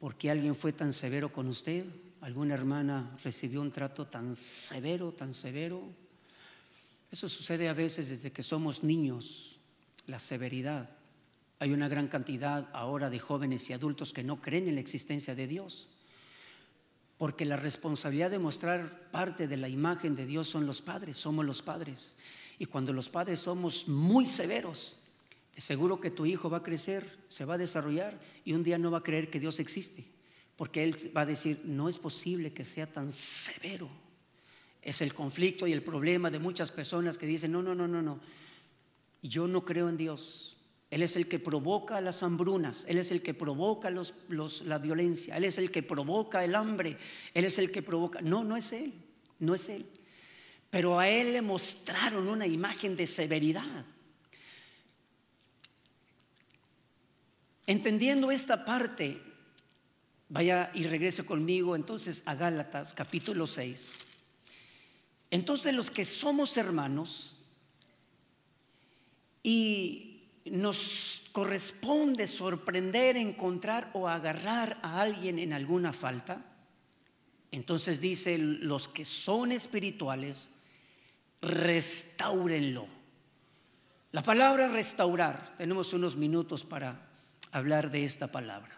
porque alguien fue tan severo con usted? ¿Alguna hermana recibió un trato tan severo, tan severo? Eso sucede a veces desde que somos niños, la severidad. Hay una gran cantidad ahora de jóvenes y adultos que no creen en la existencia de Dios, porque la responsabilidad de mostrar parte de la imagen de Dios son los padres, somos los padres. Y cuando los padres somos muy severos, de seguro que tu hijo va a crecer, se va a desarrollar y un día no va a creer que Dios existe, porque él va a decir, no es posible que sea tan severo. Es el conflicto y el problema de muchas personas que dicen, no, yo no creo en Dios. Él es el que provoca las hambrunas, Él es el que provoca la violencia, Él es el que provoca el hambre, Él es el que provoca. No es Él, no es Él. Pero a Él le mostraron una imagen de severidad. Entendiendo esta parte, vaya y regrese conmigo entonces a Gálatas capítulo 6. Entonces los que somos hermanos y nos corresponde sorprender, encontrar o agarrar a alguien en alguna falta, entonces dice, los que son espirituales, restáurenlo. La palabra restaurar, tenemos unos minutos para hablar de esta palabra.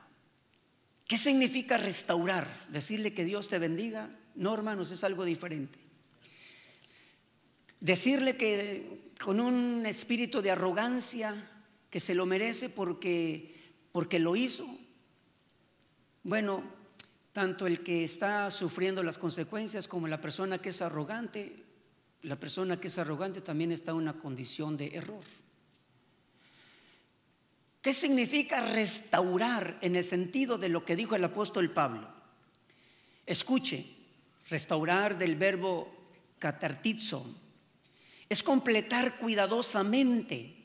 ¿Qué significa restaurar? ¿Decirle que Dios te bendiga? No, hermanos, es algo diferente. Decirle que con un espíritu de arrogancia, que se lo merece porque lo hizo. Bueno, tanto el que está sufriendo las consecuencias como la persona que es arrogante, la persona que es arrogante también está en una condición de error. ¿Qué significa restaurar en el sentido de lo que dijo el apóstol Pablo? Escuche, restaurar del verbo katartizo es completar cuidadosamente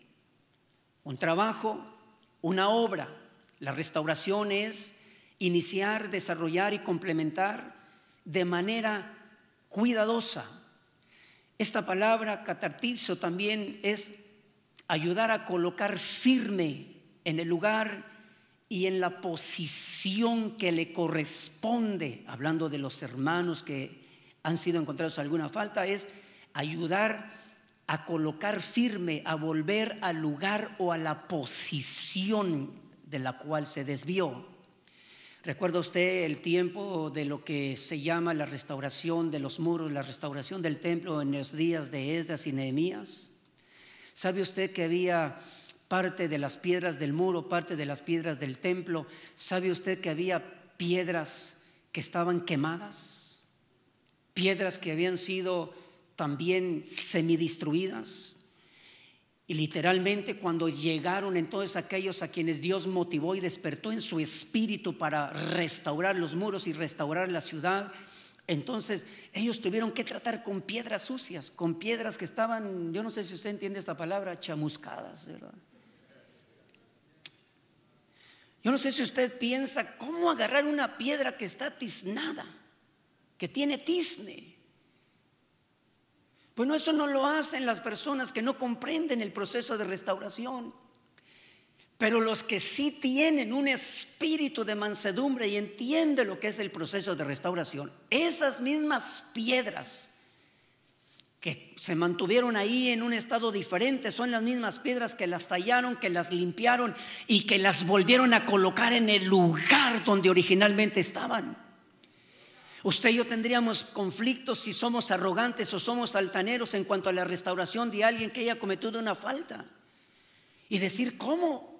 un trabajo, una obra. La restauración es iniciar, desarrollar y complementar de manera cuidadosa. Esta palabra katartizo también es ayudar a colocar firme en el lugar y en la posición que le corresponde. Hablando de los hermanos que han sido encontrados alguna falta, es ayudar a colocar firme, a volver al lugar o a la posición de la cual se desvió. ¿Recuerda usted el tiempo de lo que se llama la restauración de los muros, la restauración del templo en los días de Esdras y Nehemías? ¿Sabe usted que había parte de las piedras del muro, parte de las piedras del templo? ¿Sabe usted que había piedras que estaban quemadas? Piedras que habían sido también semidestruidas. Y literalmente cuando llegaron entonces aquellos a quienes Dios motivó y despertó en su espíritu para restaurar los muros y restaurar la ciudad, entonces ellos tuvieron que tratar con piedras sucias, con piedras que estaban, yo no sé si usted entiende esta palabra, chamuscadas, ¿verdad? Yo no sé si usted piensa cómo agarrar una piedra que está tiznada, que tiene tizne. Bueno, eso no lo hacen las personas que no comprenden el proceso de restauración. Pero los que sí tienen un espíritu de mansedumbre y entienden lo que es el proceso de restauración, esas mismas piedras que se mantuvieron ahí en un estado diferente. Son las mismas piedras que las tallaron, que las limpiaron y que las volvieron a colocar en el lugar donde originalmente estaban. Usted y yo tendríamos conflictos si somos arrogantes o somos altaneros en cuanto a la restauración de alguien que haya cometido una falta. Y decir, ¿cómo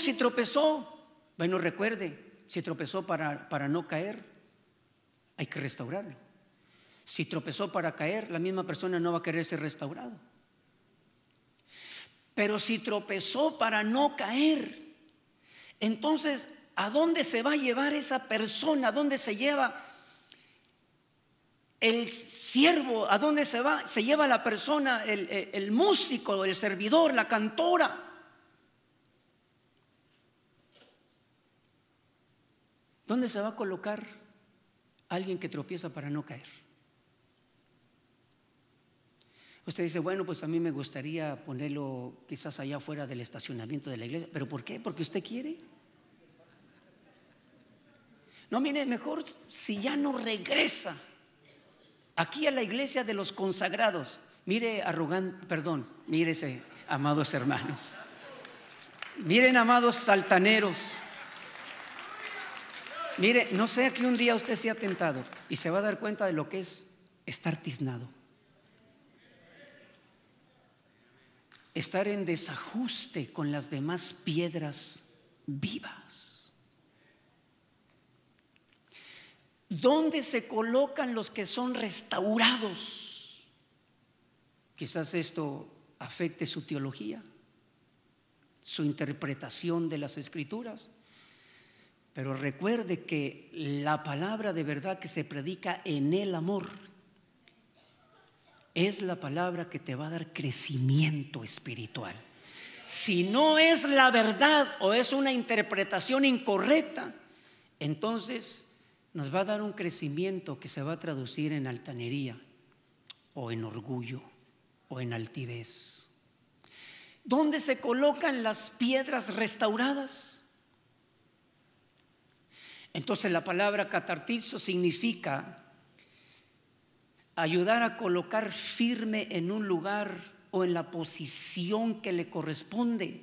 si tropezó? Bueno, recuerde, si tropezó para no caer, hay que restaurarlo. Si tropezó para caer, la misma persona no va a querer ser restaurado. Pero si tropezó para no caer, entonces, ¿a dónde se va a llevar esa persona? ¿A dónde se lleva el siervo? ¿A dónde se va? Se lleva la persona, el músico, el servidor, la cantora. ¿Dónde se va a colocar alguien que tropieza para no caer? Usted dice, bueno, pues a mí me gustaría ponerlo quizás allá afuera del estacionamiento de la iglesia. ¿Pero por qué? ¿Porque usted quiere? No, mire, mejor si ya no regresa aquí a la iglesia de los consagrados. Mire, mírese, amados hermanos. Miren, amados altaneros. Mire, no sea que un día usted sea tentado y se va a dar cuenta de lo que es estar tiznado. Estar en desajuste con las demás piedras vivas. ¿Dónde se colocan los que son restaurados? Quizás esto afecte su teología, su interpretación de las escrituras. Pero recuerde que la palabra de verdad que se predica en el amor es la palabra que te va a dar crecimiento espiritual. Si no es la verdad o es una interpretación incorrecta, entonces nos va a dar un crecimiento que se va a traducir en altanería o en orgullo o en altivez. ¿Dónde se colocan las piedras restauradas? Entonces la palabra catartizo significa ayudar a colocar firme en un lugar o en la posición que le corresponde.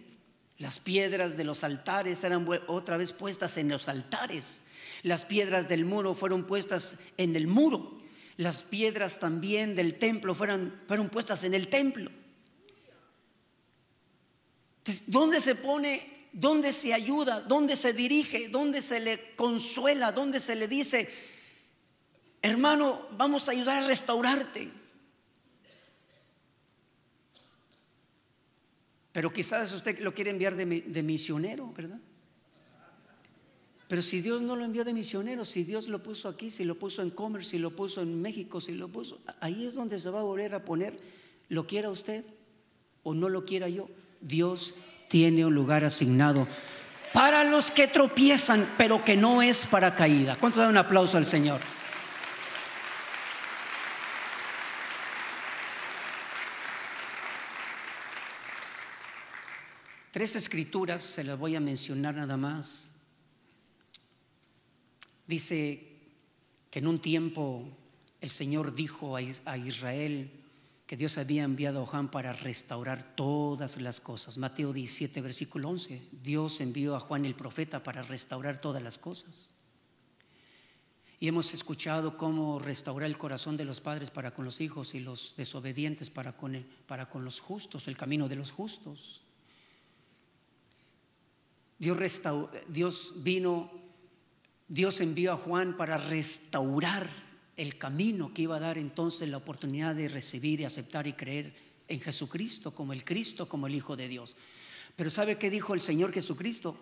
Las piedras de los altares eran otra vez puestas en los altares. Las piedras del muro fueron puestas en el muro. Las piedras también del templo fueron puestas en el templo. Entonces, ¿dónde se pone? ¿Dónde se ayuda? ¿Dónde se dirige? ¿Dónde se le consuela? ¿Dónde se le dice, hermano, vamos a ayudar a restaurarte? Pero quizás usted lo quiere enviar de misionero, ¿verdad? Pero si Dios no lo envió de misionero, si Dios lo puso aquí, si lo puso en Commerce, si lo puso en México, si lo puso, ahí es donde se va a volver a poner, lo quiera usted o no lo quiera yo. Dios tiene un lugar asignado para los que tropiezan, pero que no es para caída. ¿Cuántos dan un aplauso al Señor? Tres escrituras se las voy a mencionar nada más. Dice que en un tiempo el Señor dijo a Israel que Dios había enviado a Juan para restaurar todas las cosas. Mateo 17, versículo 11. Dios envió a Juan el profeta para restaurar todas las cosas. Y hemos escuchado cómo restaurar el corazón de los padres para con los hijos y los desobedientes para con los justos, el camino de los justos. Dios envió a Juan para restaurar el camino que iba a dar entonces la oportunidad de recibir y aceptar y creer en Jesucristo como el Cristo, como el Hijo de Dios. Pero ¿sabe qué dijo el Señor Jesucristo?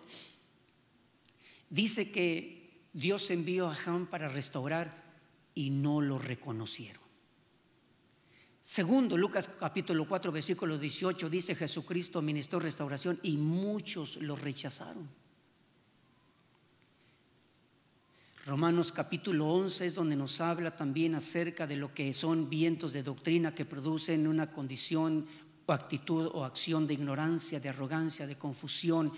Dice que Dios envió a Juan para restaurar y no lo reconocieron. Segundo, Lucas capítulo 4 versículo 18 dice: Jesucristo ministró restauración y muchos lo rechazaron. Romanos capítulo 11 es donde nos habla también acerca de lo que son vientos de doctrina que producen una condición o actitud o acción de ignorancia, de arrogancia, de confusión,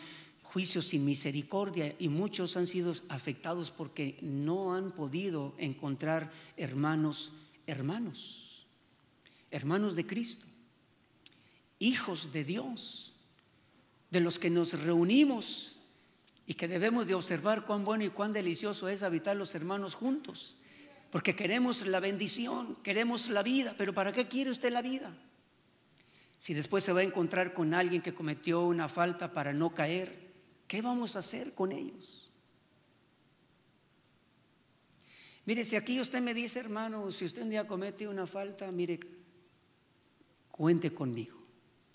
juicio sin misericordia, y muchos han sido afectados porque no han podido encontrar hermanos hermanos, hermanos de Cristo, hijos de Dios, de los que nos reunimos y que debemos de observar cuán bueno y cuán delicioso es habitar los hermanos juntos, porque queremos la bendición, queremos la vida. Pero ¿para qué quiere usted la vida? Si después se va a encontrar con alguien que cometió una falta para no caer, ¿qué vamos a hacer con ellos? Mire, si aquí usted me dice, hermano, si usted un día comete una falta, mire, cuente conmigo.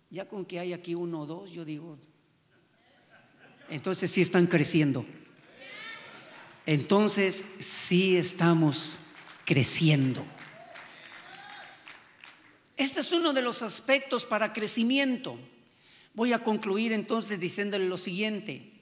Ya con que hay aquí uno o dos, yo digo, entonces sí están creciendo. Entonces sí estamos creciendo. Este es uno de los aspectos para crecimiento. Voy a concluir entonces diciéndole lo siguiente.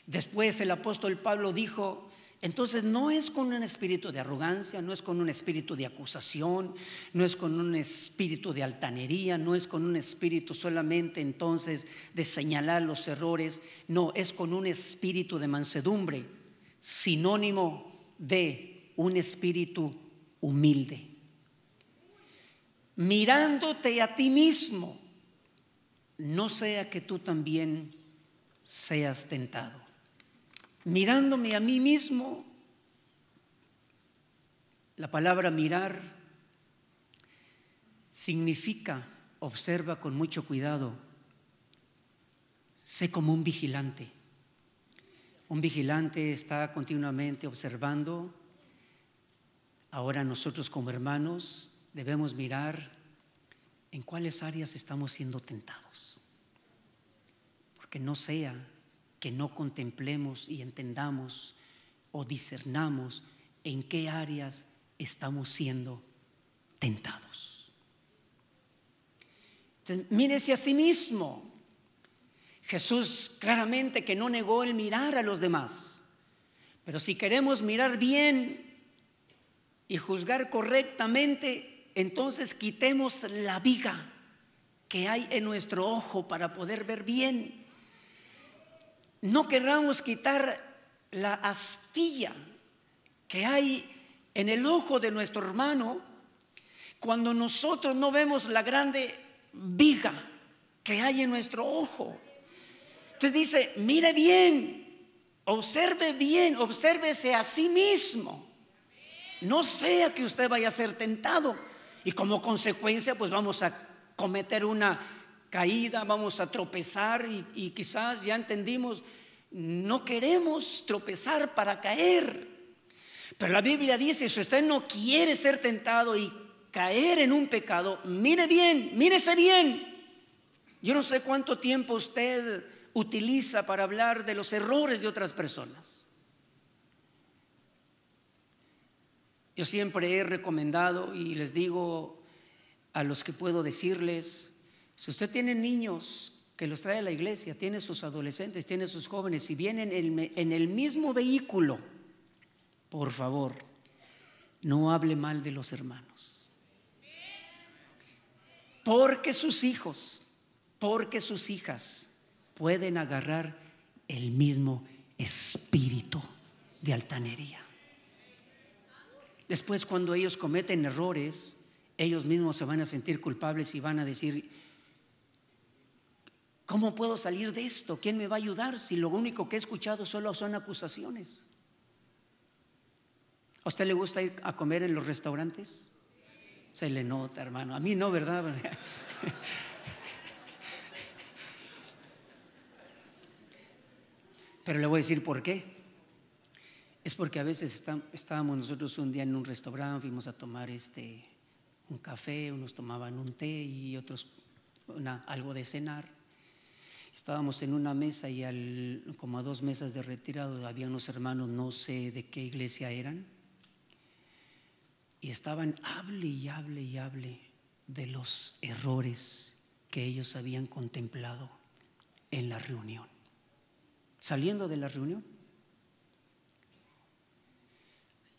Después el apóstol Pablo dijo, entonces no es con un espíritu de arrogancia, no es con un espíritu de acusación, no es con un espíritu de altanería, no es con un espíritu solamente entonces de señalar los errores, no, es con un espíritu de mansedumbre, sinónimo de un espíritu humilde. Mirándote a ti mismo, no sea que tú también seas tentado. Mirándome a mí mismo, la palabra mirar significa observa con mucho cuidado, sé como un vigilante. Un vigilante está continuamente observando. Ahora nosotros como hermanos debemos mirar en cuáles áreas estamos siendo tentados, porque no sea que no contemplemos y entendamos o discernamos en qué áreas estamos siendo tentados. Entonces, mírese a sí mismo. Jesús claramente que no negó el mirar a los demás, pero si queremos mirar bien y juzgar correctamente, entonces quitemos la viga que hay en nuestro ojo para poder ver bien. No querramos quitar la astilla que hay en el ojo de nuestro hermano cuando nosotros no vemos la grande viga que hay en nuestro ojo. Entonces dice, mire bien, obsérvese a sí mismo. No sea que usted vaya a ser tentado y como consecuencia pues vamos a cometer una caída, vamos a tropezar y quizás ya entendimos, no queremos tropezar para caer. Pero la Biblia dice, si usted no quiere ser tentado y caer en un pecado, mire bien, mírese bien. Yo no sé cuánto tiempo usted utiliza para hablar de los errores de otras personas. Yo siempre he recomendado y les digo a los que puedo decirles, si usted tiene niños que los trae a la iglesia, tiene sus adolescentes, tiene sus jóvenes y vienen en el mismo vehículo, por favor, no hable mal de los hermanos. Porque sus hijos, porque sus hijas pueden agarrar el mismo espíritu de altanería. Después, cuando ellos cometen errores, ellos mismos se van a sentir culpables y van a decir, ¿cómo puedo salir de esto? ¿Quién me va a ayudar si lo único que he escuchado solo son acusaciones? ¿A usted le gusta ir a comer en los restaurantes? Se le nota, hermano. A mí no, ¿verdad? Pero le voy a decir por qué. Es porque a veces estábamos nosotros un día en un restaurante, fuimos a tomar un café, unos tomaban un té y otros algo de cenar. Estábamos en una mesa y como a 2 mesas de retirado había unos hermanos, no sé de qué iglesia eran, y estaban hable y hable y hable de los errores que ellos habían contemplado en la reunión. Saliendo de la reunión,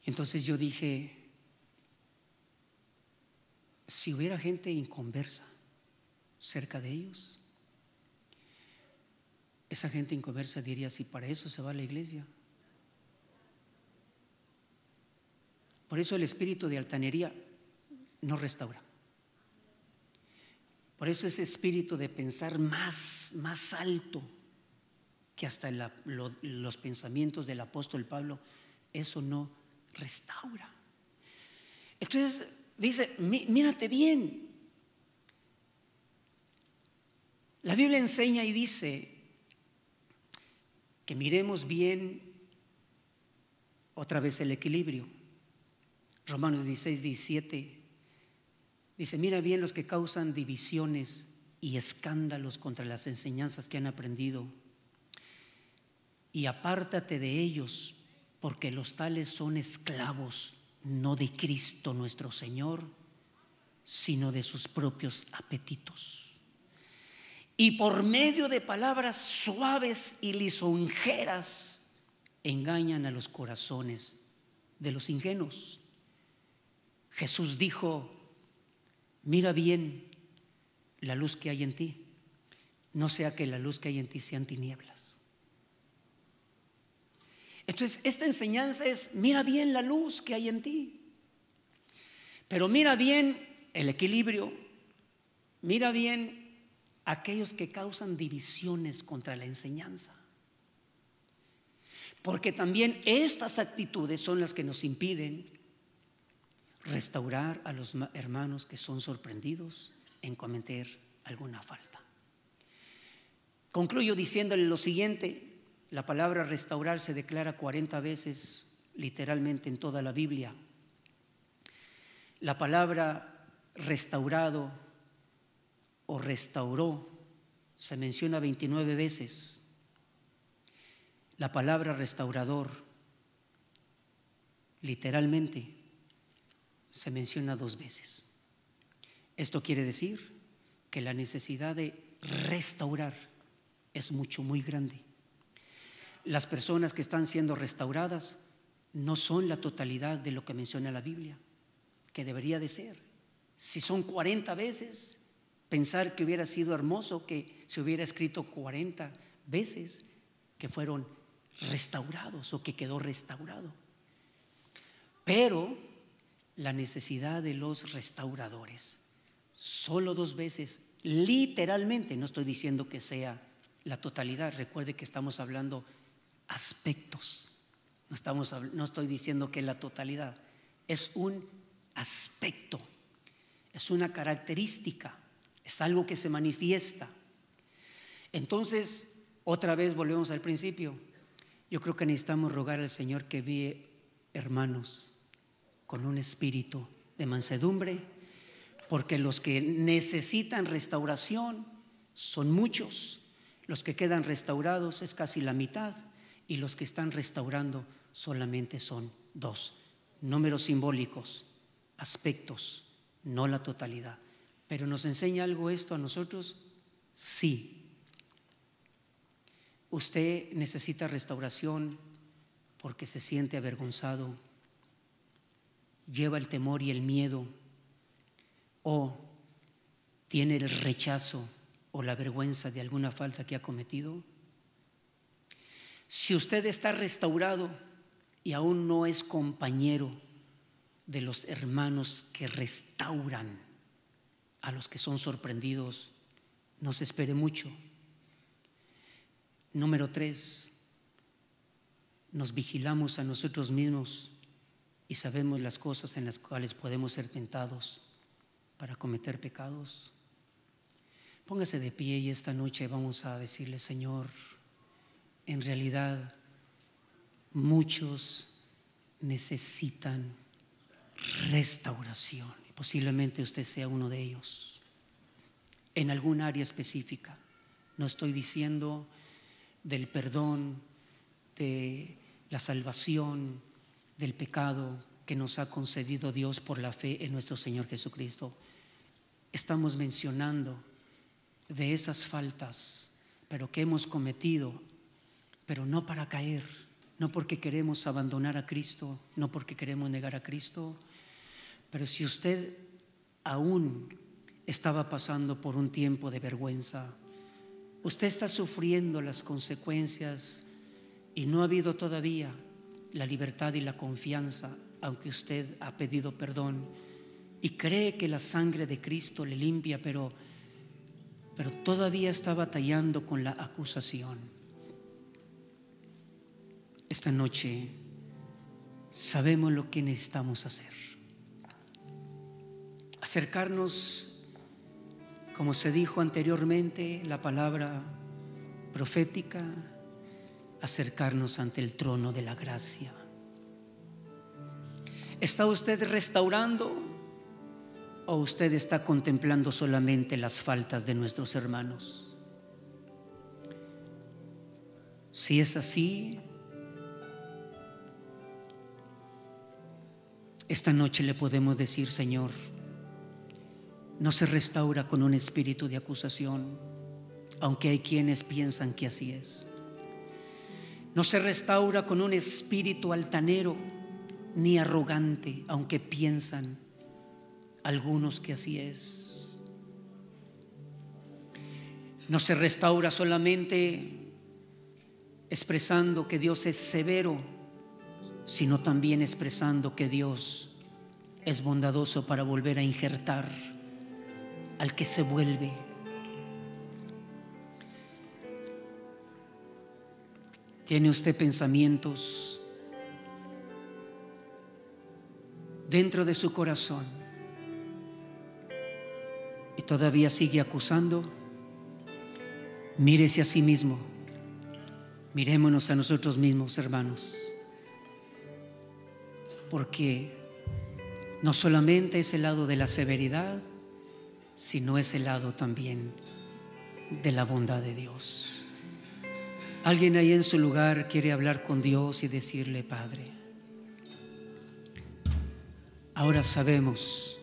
entonces yo dije, si hubiera gente inconversa cerca de ellos, esa gente inconversa diría, si para eso se va a la iglesia. Por eso el espíritu de altanería no restaura. Por eso ese espíritu de pensar más alto que hasta los pensamientos del apóstol Pablo, eso no restaura. Entonces dice, mírate bien. La Biblia enseña y dice que miremos bien otra vez el equilibrio. Romanos 16, 17 dice, mira bien los que causan divisiones y escándalos contra las enseñanzas que han aprendido, y apártate de ellos, porque los tales son esclavos no de Cristo nuestro Señor, sino de sus propios apetitos. Y por medio de palabras suaves y lisonjeras engañan a los corazones de los ingenuos. Jesús dijo, mira bien la luz que hay en ti, no sea que la luz que hay en ti sean tinieblas. Entonces esta enseñanza es, mira bien la luz que hay en ti, pero mira bien el equilibrio, mira bien aquellos que causan divisiones contra la enseñanza, porque también estas actitudes son las que nos impiden restaurar a los hermanos que son sorprendidos en cometer alguna falta. Concluyo diciéndole lo siguiente. La palabra restaurar se declara 40 veces literalmente en toda la Biblia. La palabra restaurado o restauró se menciona 29 veces. La palabra restaurador literalmente se menciona 2 veces. Esto quiere decir que la necesidad de restaurar es muy grande. Las personas que están siendo restauradas no son la totalidad de lo que menciona la Biblia, que debería de ser. Si son 40 veces, pensar que hubiera sido hermoso que se hubiera escrito 40 veces que fueron restaurados o que quedó restaurado. Pero la necesidad de los restauradores, solo 2 veces, literalmente, no estoy diciendo que sea la totalidad, recuerde que estamos hablando aspectos, no estoy diciendo que es la totalidad, es un aspecto, es una característica, es algo que se manifiesta. Entonces, otra vez volvemos al principio. Yo creo que necesitamos rogar al Señor que envíe hermanos con un espíritu de mansedumbre, porque los que necesitan restauración son muchos, los que quedan restaurados es casi la mitad, y los que están restaurando solamente son 2. Números simbólicos, aspectos, no la totalidad. Pero ¿nos enseña algo esto a nosotros? Sí. Usted necesita restauración porque se siente avergonzado, lleva el temor y el miedo, o tiene el rechazo o la vergüenza de alguna falta que ha cometido. Si usted está restaurado y aún no es compañero de los hermanos que restauran a los que son sorprendidos, no se espere mucho. Número 3, nos vigilamos a nosotros mismos y sabemos las cosas en las cuales podemos ser tentados para cometer pecados. Póngase de pie y esta noche vamos a decirle: Señor, en realidad muchos necesitan restauración y posiblemente usted sea uno de ellos en algún área específica. No estoy diciendo del perdón, de la salvación, del pecado que nos ha concedido Dios por la fe en nuestro Señor Jesucristo. Estamos mencionando de esas faltas, pero que hemos cometido, pero no para caer, no porque queremos abandonar a Cristo, no porque queremos negar a Cristo. Pero si usted aún estaba pasando por un tiempo de vergüenza, usted está sufriendo las consecuencias y no ha habido todavía la libertad y la confianza, aunque usted ha pedido perdón, y cree que la sangre de Cristo le limpia, pero todavía está batallando con la acusación. Esta noche sabemos lo que necesitamos hacer: acercarnos, como se dijo anteriormente, la palabra profética, acercarnos ante el trono de la gracia. ¿Está usted restaurando o usted está contemplando solamente las faltas de nuestros hermanos? Si es así, esta noche le podemos decir: Señor, no se restaura con un espíritu de acusación, aunque hay quienes piensan que así es. No se restaura con un espíritu altanero ni arrogante, aunque piensan algunos que así es. No se restaura solamente expresando que Dios es severo, sino también expresando que Dios es bondadoso para volver a injertar al que se vuelve. ¿Tiene usted pensamientos dentro de su corazón y todavía sigue acusando? Mírese a sí mismo. Mirémonos a nosotros mismos, hermanos, porque no solamente es el lado de la severidad, sino es el lado también de la bondad de Dios. Alguien ahí en su lugar quiere hablar con Dios y decirle: Padre, ahora sabemos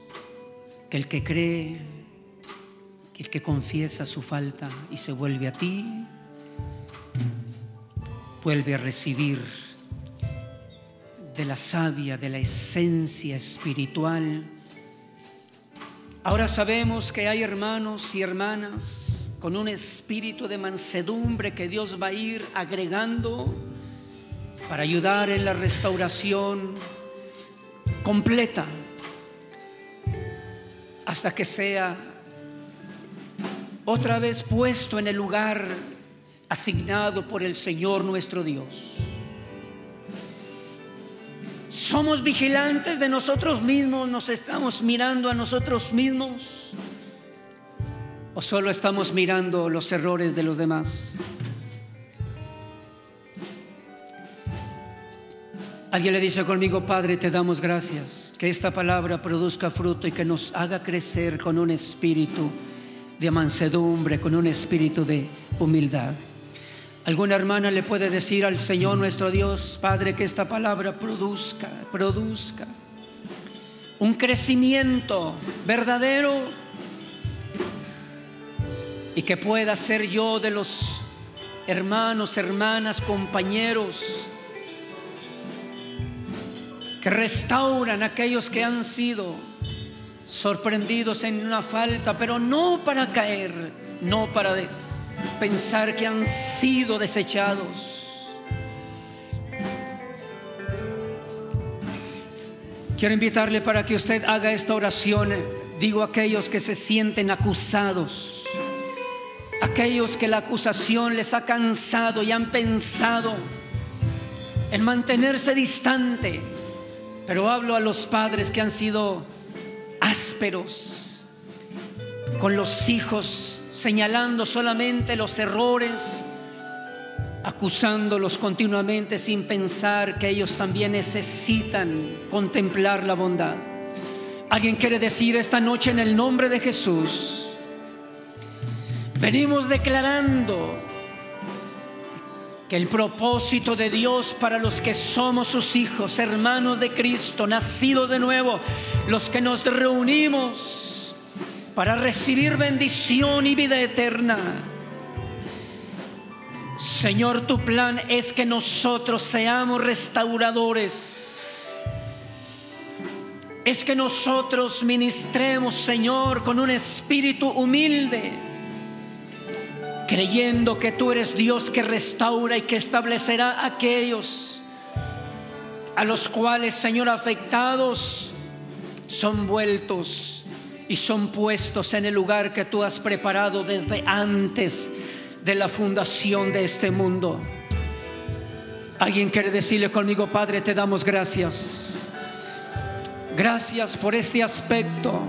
que el que cree, que el que confiesa su falta y se vuelve a ti, vuelve a recibir de la savia, de la esencia espiritual. Ahora sabemos que hay hermanos y hermanas con un espíritu de mansedumbre que Dios va a ir agregando para ayudar en la restauración completa, hasta que sea otra vez puesto en el lugar asignado por el Señor nuestro Dios. ¿Somos vigilantes de nosotros mismos? ¿Nos estamos mirando a nosotros mismos? ¿O solo estamos mirando los errores de los demás? Alguien le dice conmigo: Padre, te damos gracias, que esta palabra produzca fruto y que nos haga crecer con un espíritu de mansedumbre, con un espíritu de humildad. ¿Alguna hermana le puede decir al Señor nuestro Dios: Padre, que esta palabra produzca un crecimiento verdadero, y que pueda ser yo de los hermanos, hermanas, compañeros que restauran a aquellos que han sido sorprendidos en una falta, pero no para caer, no para pensar que han sido desechados? Quiero invitarle para que usted haga esta oración. Digo, aquellos que se sienten acusados, aquellos que la acusación les ha cansado y han pensado en mantenerse distante. Pero hablo a los padres que han sido ásperos con los hijos, señalando solamente los errores, acusándolos continuamente sin pensar que ellos también necesitan contemplar la bondad. Alguien quiere decir esta noche: en el nombre de Jesús, venimos declarando que el propósito de Dios para los que somos sus hijos, hermanos de Cristo, nacidos de nuevo, los que nos reunimos para recibir bendición y vida eterna. Señor, tu plan es que nosotros seamos restauradores. Es que nosotros ministremos, Señor, con un espíritu humilde, creyendo que tú eres Dios que restaura y que establecerá a aquellos a los cuales, Señor, afectados son vueltos y son puestos en el lugar que tú has preparado desde antes de la fundación de este mundo. Alguien quiere decirle conmigo: Padre, te damos gracias. Gracias por este aspecto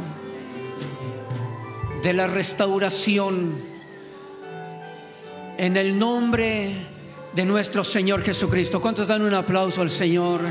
de la restauración, en el nombre de nuestro Señor Jesucristo. ¿Cuántos dan un aplauso al Señor?